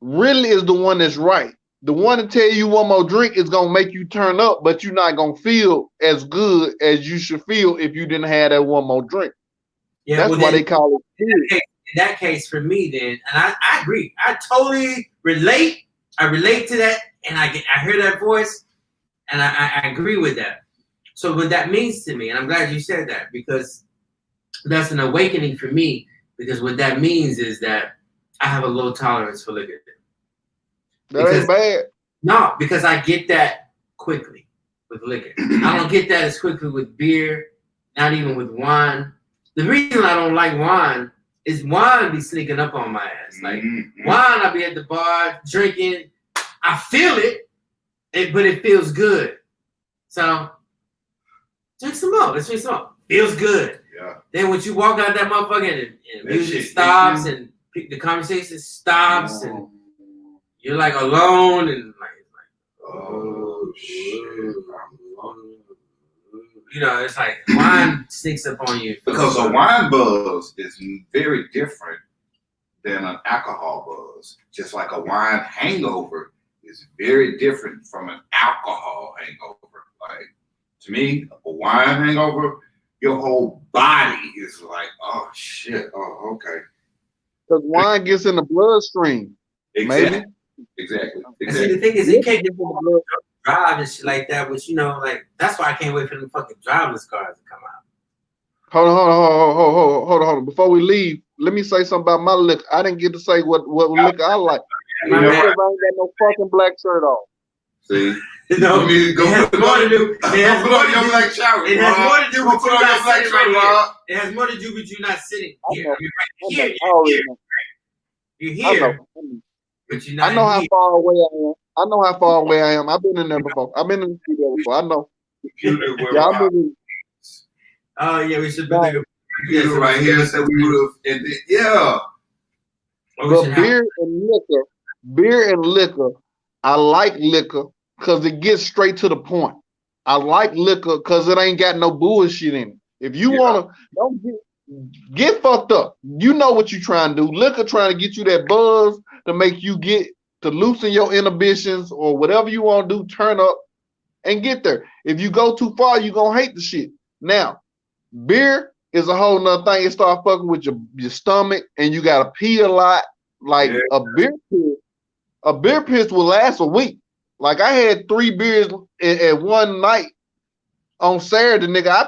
Speaker 3: really is the one that's right. The one that tell you one more drink is going to make you turn up, but you're not going to feel as good as you should feel if you didn't have that one more drink.
Speaker 1: Yeah,
Speaker 3: that's why they call it spirit.
Speaker 1: In that case, for me, then, and I agree. I totally relate. I relate to that, and I hear that voice, and I agree with that. So what that means to me, and I'm glad you said that, because that's an awakening for me, because what that means is that I have a low tolerance for liquor.
Speaker 3: That ain't bad.
Speaker 1: No, because I get that quickly with liquor. I don't get that as quickly with beer, not even with wine. The reason I don't like wine is wine be sneaking up on my ass. Like wine, I'll be at the bar drinking. I feel it, but it feels good. So drink some more. Let's drink some more. Feels good.
Speaker 4: Yeah.
Speaker 1: Then once you walk out that motherfucker and music stops and the conversation stops and you're like alone and like
Speaker 4: oh shit.
Speaker 1: You know, it's like wine sneaks up on you.
Speaker 4: Because a wine buzz is very different than an alcohol buzz. Just like a wine hangover is very different from an alcohol hangover. Like, to me, a wine hangover, your whole body is like, oh shit, oh, okay.
Speaker 3: Because wine gets in the bloodstream.
Speaker 4: Exactly.
Speaker 3: Maybe.
Speaker 4: Exactly.
Speaker 1: And see, the thing is, it can't get drive and shit like that, which, you know, like, that's why I can't wait for them fucking driverless cars to come out.
Speaker 3: Hold on. Before we leave, let me say something about my liquor. I didn't get to say what liquor I like.
Speaker 4: You know
Speaker 3: because I ain't got no fucking black shirt on.
Speaker 4: See?
Speaker 1: No,
Speaker 4: it
Speaker 1: has more to do. It has more to do.
Speaker 4: Black shirt.
Speaker 1: It has more to do with
Speaker 4: put
Speaker 1: you
Speaker 4: on your
Speaker 1: not
Speaker 4: black
Speaker 1: sitting
Speaker 4: shirt,
Speaker 1: right
Speaker 4: Rob.
Speaker 1: here. It has more to do with you not sitting here. You're right here. You're here. But you're not
Speaker 3: I know how
Speaker 1: here.
Speaker 3: far away I am. I know how far away I am. I've been in there before. I've been in the studio before. I know.
Speaker 1: Oh yeah, we should be thinking.
Speaker 4: Computer right here, so we would have. Yeah.
Speaker 3: But beer and liquor, I like liquor because it gets straight to the point. I like liquor because it ain't got no bullshit in it. If you wanna, don't get fucked up. You know what you trying to do. Liquor trying to get you that buzz to make you get to loosen your inhibitions or whatever you want to do. Turn up and get there. If you go too far, you gonna hate the shit. Now, beer is a whole nother thing. It start fucking with your stomach, and you gotta pee a lot. Like a beer piss will last a week. Like I had 3 beers at one night on Saturday, nigga. I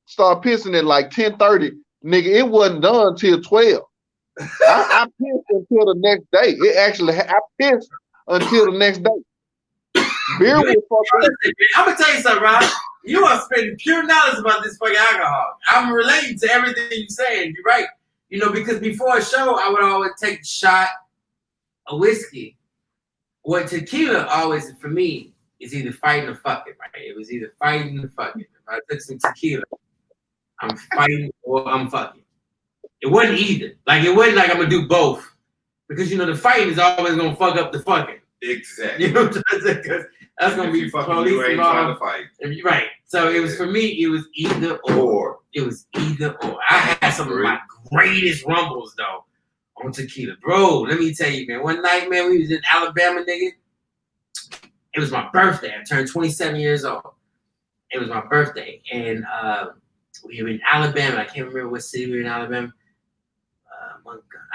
Speaker 3: started pissing at like 10:30, nigga. It wasn't done till 12. I pissed until the next day. I pissed until the next day. Beer will fuck up.
Speaker 1: I'm gonna tell you something, Rob. You are spending pure knowledge about this fucking alcohol. I'm relating to everything you're saying. You're right. You know, because before a show, I would always take a shot of whiskey. What tequila always, for me, is either fighting or fucking, right? It was either fighting or fucking. If I took some tequila, I'm fighting or I'm fucking. It wasn't either. Like, it wasn't like I'm going to do both. Because, you know, the fighting is always going to fuck up the fucking.
Speaker 4: Exactly.
Speaker 1: You know what I'm trying to say? Because that's going to be
Speaker 4: fucking
Speaker 1: police
Speaker 4: you ain't trying to
Speaker 1: involved.
Speaker 4: fight.
Speaker 1: Right. So it was, for me, it was either or. It was either or. I had some of my greatest rumbles, though, on tequila. Bro, let me tell you, man. One night, man, we was in Alabama, nigga. It was my birthday. I turned 27 years old. It was my birthday. And we were in Alabama. I can't remember what city we were in Alabama.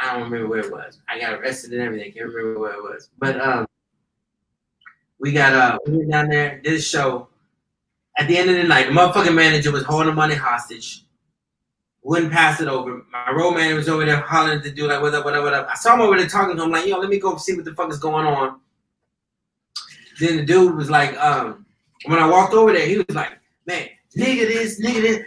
Speaker 1: I don't remember where it was. I got arrested and everything. I can't remember where it was. But we went down there, did a show. At the end of the night, the motherfucking manager was holding the money hostage. Wouldn't pass it over. My road manager was over there hollering at the dude, like, what up, what up, what up. I saw him over there talking to him, like, yo, let me go see what the fuck is going on. Then the dude was like, when I walked over there, he was like, man, nigga this.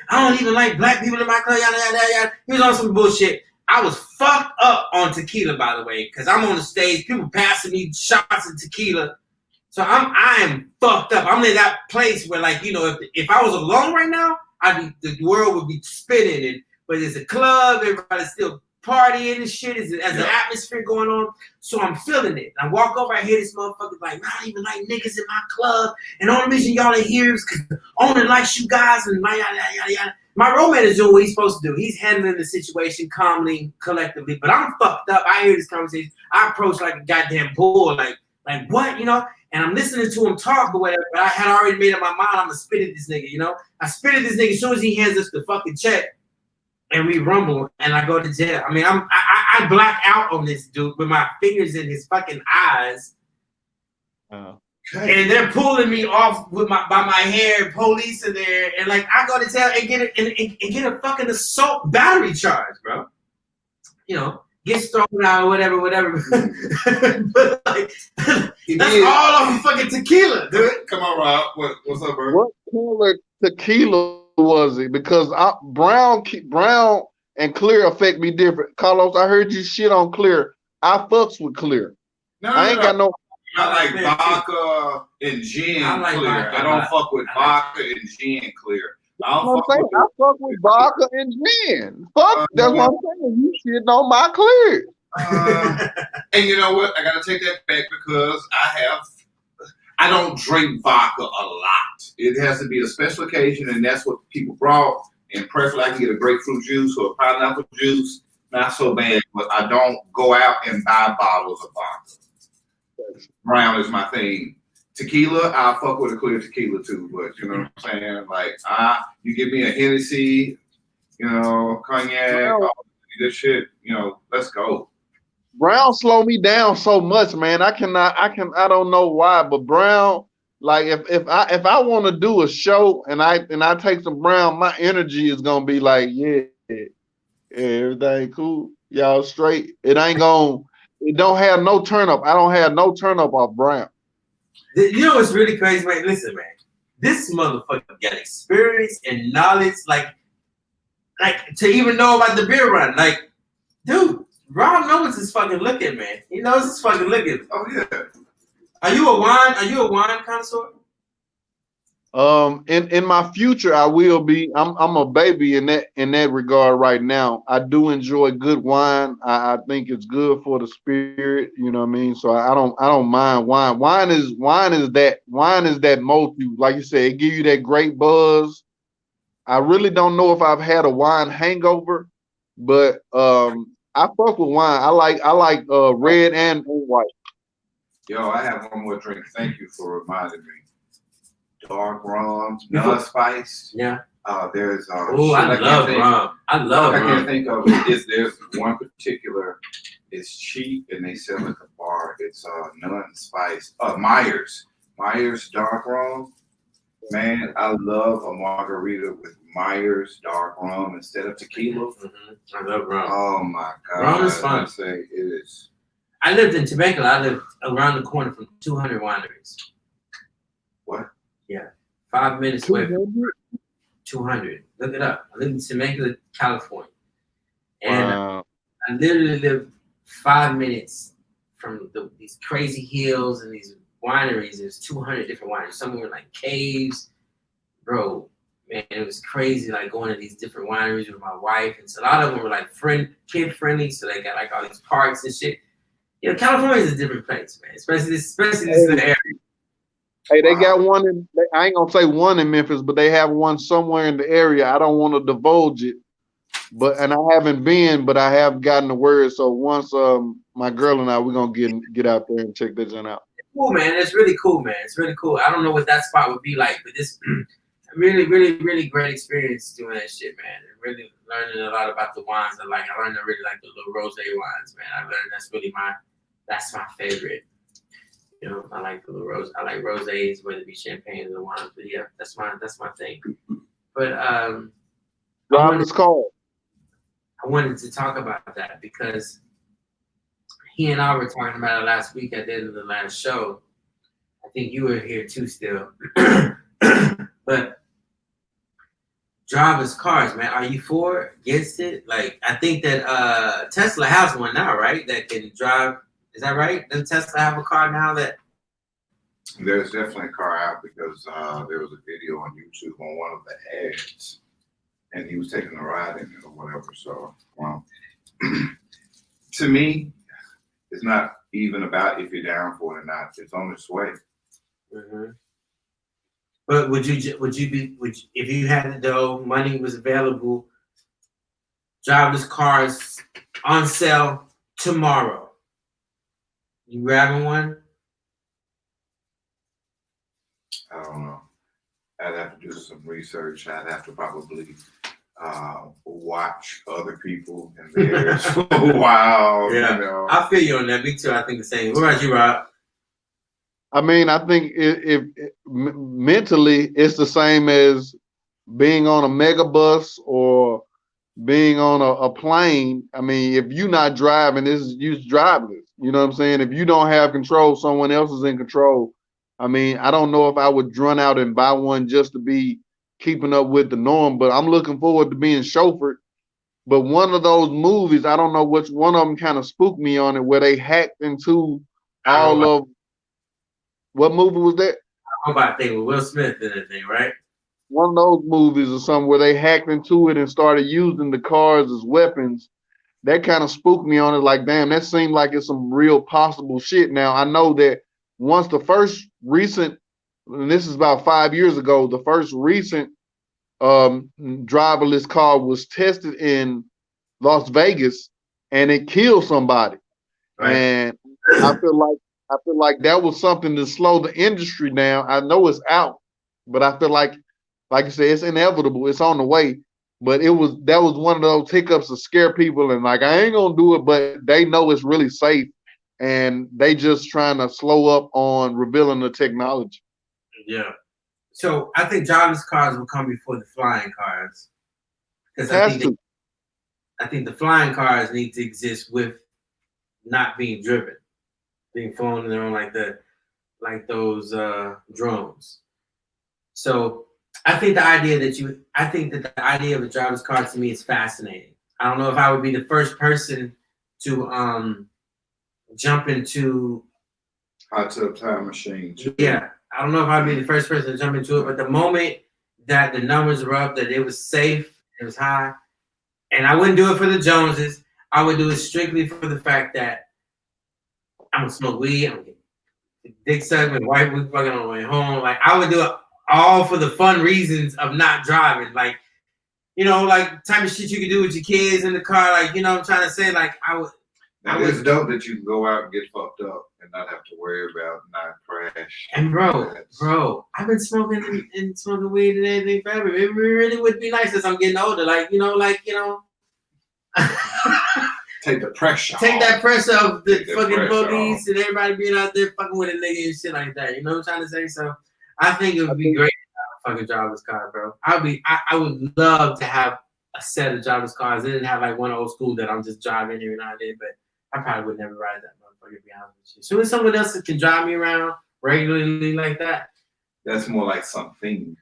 Speaker 1: I don't even like black people in my club, yada, yada, yada. He was on some bullshit. I was fucked up on tequila, by the way, because I'm on the stage, people passing me shots of tequila. So I am fucked up. I'm in that place where, like, you know, if I was alone right now, the world would be spinning. But there's a club, everybody's still partying and shit. There's an atmosphere going on. So I'm feeling it. I walk over, I hear this motherfucker like, I don't even like niggas in my club. And the only reason y'all are here is because the owner likes you guys and yada, yada, yada, yada. My road manager's doing what he's supposed to do. He's handling the situation calmly, collectively. But I'm fucked up. I hear this conversation. I approach like a goddamn bull. Like what, you know? And I'm listening to him talk or whatever, but I had already made up my mind I'm gonna spit at this nigga, you know? I spit at this nigga as soon as he hands us the fucking check and we rumble and I go to jail. I mean, I black out on this dude with my fingers in his fucking eyes. And they're pulling me off with by my hair, police in there, and like I go to jail and get a fucking assault battery charge, bro. You know. Gets thrown out or whatever. But like, that's all on fucking tequila, dude.
Speaker 4: Come on, Rob. What's up, bro?
Speaker 3: What color tequila was it? Because brown and clear affect me different. Carlos, I heard you shit on clear. I fucks with clear. I ain't got no.
Speaker 4: I like vodka and gin clear. I don't fuck with vodka and gin clear.
Speaker 3: I fuck with vodka and gin. Fuck, that's what I'm saying. You shit on my clear.
Speaker 4: And you know what? I gotta take that back because I don't drink vodka a lot. It has to be a special occasion, and that's what people brought. And preferably, I can get a grapefruit juice or a pineapple juice. Not so bad, but I don't go out and buy bottles of vodka. Brown is my thing. Tequila, I'll fuck with a clear tequila too, but you know what I'm saying? Like, you give me a Hennessy, you know, cognac, all this shit, you know, let's go.
Speaker 3: Brown slow me down so much, man. I don't know why, but Brown, like if I want to do a show and I take some Brown, my energy is gonna be like, yeah, everything cool, y'all straight. It don't have no turn up. I don't have no turn up off Brown.
Speaker 1: You know what's really crazy, man? Listen, man. This motherfucker got experience and knowledge, like to even know about the beer run. Like, dude, Rob knows his fucking looking, man. He knows his fucking looking.
Speaker 4: Oh yeah.
Speaker 1: Are you a wine connoisseur?
Speaker 3: In my future, I will be. I'm a baby in that regard right now. I do enjoy good wine. I think it's good for the spirit. You know what I mean? So I don't mind wine. Wine is that multi, like you said, it give you that great buzz. I really don't know if I've had a wine hangover, but I fuck with wine. I like red and white.
Speaker 2: Yo, I have one more drink. Thank you for reminding me. Dark rum, non-spiced.
Speaker 1: Yeah.
Speaker 2: There's
Speaker 1: oh, I love rum. I
Speaker 2: can't think of it. There's one particular. It's cheap and they sell it at the bar. It's non-spiced. Myers dark rum. Man, I love a margarita with Myers dark rum instead of tequila.
Speaker 1: I love rum.
Speaker 2: Oh my god,
Speaker 1: rum is fun.
Speaker 2: I say it is.
Speaker 1: I lived in Temecula. I lived around the corner from 200 wineries.
Speaker 2: What?
Speaker 1: Yeah, 5 minutes away from 200. Look it up. I live in Temecula, California. And I literally lived 5 minutes from these crazy hills and these wineries. There's 200 different wineries. Some were like caves. Bro, man, it was crazy, like going to these different wineries with my wife. And so a lot of them were like kid friendly. So they got like all these parks and shit. You know, California is a different place, man. Especially this area.
Speaker 3: Hey, they got one I ain't gonna say one in Memphis, but they have one somewhere in the area. I don't want to divulge it, and I haven't been, but I have gotten the word. So once my girl and I, we're gonna get out there and check that out.
Speaker 1: Cool, man. It's really cool, man. It's really cool. I don't know what that spot would be like, but this really, really, really great experience doing that shit, man. And really learning a lot about the wines I like. I learned I really like the little rosé wines, man. I learned that's my favorite. You know, I like the little rose. I like rosés, whether it be champagne or wine. But yeah, that's my thing. But
Speaker 3: Driverless car.
Speaker 1: I wanted to talk about that because he and I were talking about it last week at the end of the last show. I think you were here too still. But driverless cars, man, are you for, against it? Like, I think that Tesla has one now, right? That can drive. Is that right? Does Tesla have a car now that?
Speaker 4: There's definitely a car out because there was a video on YouTube on one of the ads, and he was taking a ride in it or whatever. So, to me, it's not even about if you're down for it or not. It's on its way.
Speaker 1: Mm-hmm. But would you if you had the dough, money was available, driverless cars on sale tomorrow, you grabbing one?
Speaker 4: I don't know. I'd have to do some research. I'd have to probably watch other people and theirs for a while.
Speaker 1: Yeah,
Speaker 4: you know.
Speaker 1: I feel you on that. Me too. I think the same. What about you, Rob?
Speaker 3: I mean, I think if mentally it's the same as being on a megabus or being on a plane. I mean, if you're not driving, you're driveless. You know what I'm saying? If you don't have control, someone else is in control. I mean, I don't know if I would run out and buy one just to be keeping up with the norm, but I'm looking forward to being chauffeured. But one of those movies, I don't know which one of them kind of spooked me on it, where they hacked into all of, what movie was that?
Speaker 1: I hope I think with Will Smith in it, thing, right?
Speaker 3: One of those movies or something where they hacked into it and started using the cars as weapons. That kind of spooked me on it. Like, damn, that seemed like it's some real possible shit. Now, I know that once the first recent, and this is about 5 years ago, the first recent driverless car was tested in Las Vegas and it killed somebody. Right. And I feel like that was something to slow the industry down. I know it's out, but I feel like you said, it's inevitable. It's on the way. But that was one of those hiccups to scare people, and like, I ain't gonna do it, but they know it's really safe, and they just trying to slow up on revealing the technology.
Speaker 1: Yeah. So I think driverless cars will come before the flying cars, because I think the flying cars need to exist with not being driven, being flown in their own, like those drones. So I think the idea that the idea of a driverless car to me is fascinating. I don't know if I would be the first person to jump into
Speaker 2: hot tub time machine.
Speaker 1: Yeah, I don't know if I'd be the first person to jump into it, but the moment that the numbers were up, that it was safe, it was high, and I wouldn't do it for the Joneses. I would do it strictly for the fact that I'm gonna smoke weed, I'm gonna get dick sucked, my wife was fucking on the way home. Like, I would do it all for the fun reasons of not driving. Like, you know, like type of shit you could do with your kids in the car. Like, you know what I'm trying to say? Like,
Speaker 2: it's dope that you can go out and get fucked up and not have to worry about not crash.
Speaker 1: And bro, I've been smoking and smoking weed and everything forever. It really would be nice as I'm getting older. Like, you know.
Speaker 2: Take the pressure.
Speaker 1: Take that pressure of the fucking boogies and everybody being out there fucking with a nigga and shit like that. You know what I'm trying to say? So I think it would be great to have a fucking driverless car, bro. I would love to have a set of driverless cars. They didn't have like one old school that I'm just driving here and out there, but I probably would never ride that motherfucker, to be honest with you. As soon as someone else can drive me around regularly like that.
Speaker 2: That's more like something.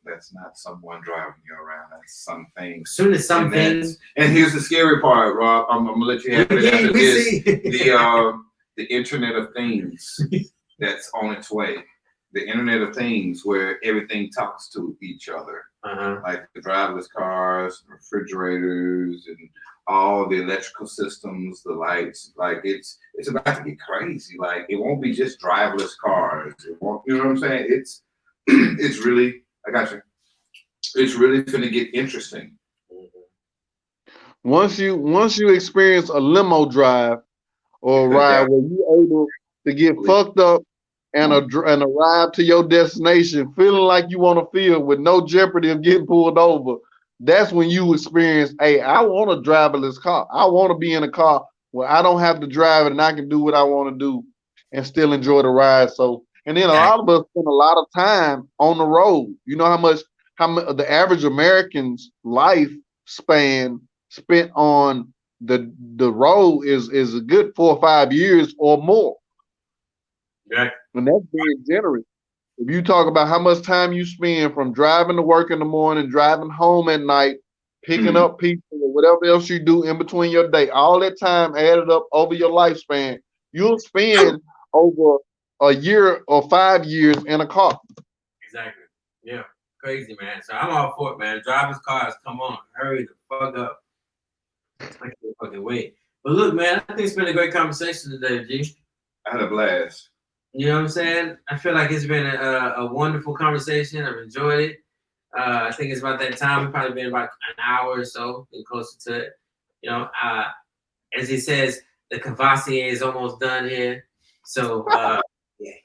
Speaker 2: That's not someone driving you around. That's something.
Speaker 1: As soon as something.
Speaker 2: And here's the scary part, Rob. I'm gonna let you have it after this. The Internet of Things that's on its way. The Internet of Things, where everything talks to each other, like the driverless cars, refrigerators, and all the electrical systems, the lights. Like, it's about to get crazy. Like, it won't be just driverless cars. It won't. You know what I'm saying? It's really. I got you. It's really going to get interesting.
Speaker 3: Once you experience a limo drive or a ride where you're able to get fucked up and arrive to your destination feeling like you want to feel with no jeopardy of getting pulled over, that's when you experience, hey, I want a driverless car. I want to be in a car where I don't have to drive it and I can do what I want to do and still enjoy the ride. So, and then a lot of us spend a lot of time on the road. You know how much the average American's life span spent on the road is a good 4 or 5 years or more.
Speaker 1: Yeah.
Speaker 3: And that's being generous. If you talk about how much time you spend from driving to work in the morning, driving home at night, picking up people, or whatever else you do in between your day, all that time added up over your lifespan, you'll spend over a year or 5 years in a car.
Speaker 1: Exactly. Yeah. Crazy, man. So I'm all for it, man. Driver's cars, come on. Hurry the fuck up. I can't fucking wait. But look, man, I think it's been a great conversation today, G.
Speaker 4: I had a blast.
Speaker 1: You know what I'm saying? I feel like it's been a wonderful conversation. I've enjoyed it. I think it's about that time. We've probably been about an hour or so, getting closer to it. You know, as he says, the Cavassier is almost done here. So, in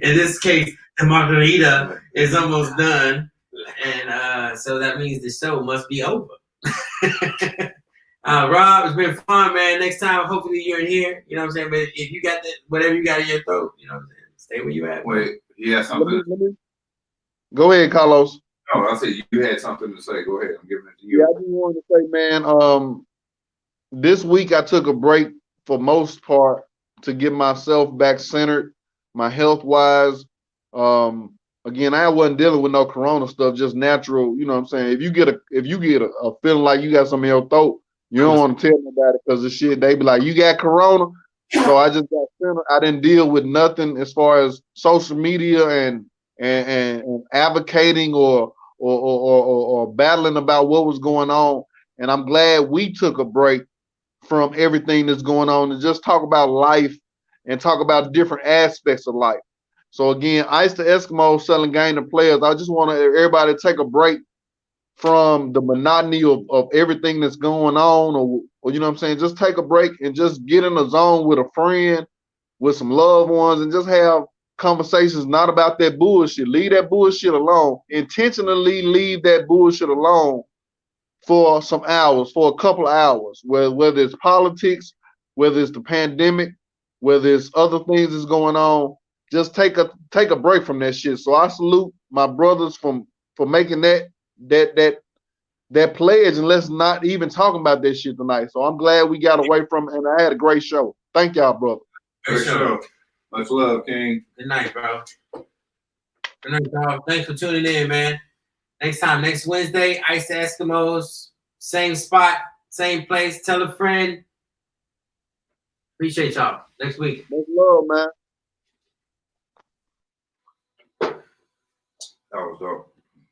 Speaker 1: this case, the margarita is almost done. And so that means the show must be over. Rob, it's been fun, man. Next time, hopefully you're in here. You know what I'm saying? But if you got whatever you got in your throat, you know what I'm saying? Stay where you at.
Speaker 4: Wait, you had something?
Speaker 3: Go ahead, Carlos.
Speaker 4: No, I said you had something to say. Go ahead. I'm giving it to you.
Speaker 3: Yeah, I just wanted to say, man, this week I took a break for most part to get myself back centered, my health wise. Again, I wasn't dealing with no corona stuff, just natural, you know what I'm saying? If you get a feeling like you got something in your throat, you don't want to tell nobody because the shit, they be like, you got corona. So I just got centered. I didn't deal with nothing as far as social media and advocating or battling about what was going on. And I'm glad we took a break from everything that's going on and just talk about life and talk about different aspects of life. So again, Ice to Eskimo selling game to players. I just want everybody to take a break from the monotony of everything that's going on, or you know what I'm saying, just take a break and just get in a zone with a friend, with some loved ones, and just have conversations not about that bullshit. Leave that bullshit alone. Intentionally leave that bullshit alone for some hours, for a couple of hours, whether it's politics, whether it's the pandemic, whether it's other things that's going on. Just take a break from that shit. So I salute my brothers for making that pledge, and let's not even talk about that shit tonight. So I'm glad we got away from it, and I had a great show. Thank y'all, brother.
Speaker 4: Great show. Much love, King.
Speaker 1: Good night, bro. Good night, dog. Thanks for tuning in, man. Next time, next Wednesday, Ice to Eskimos, same spot, same place. Tell a friend. Appreciate y'all. Next week.
Speaker 3: Much love, man.
Speaker 4: That was dope.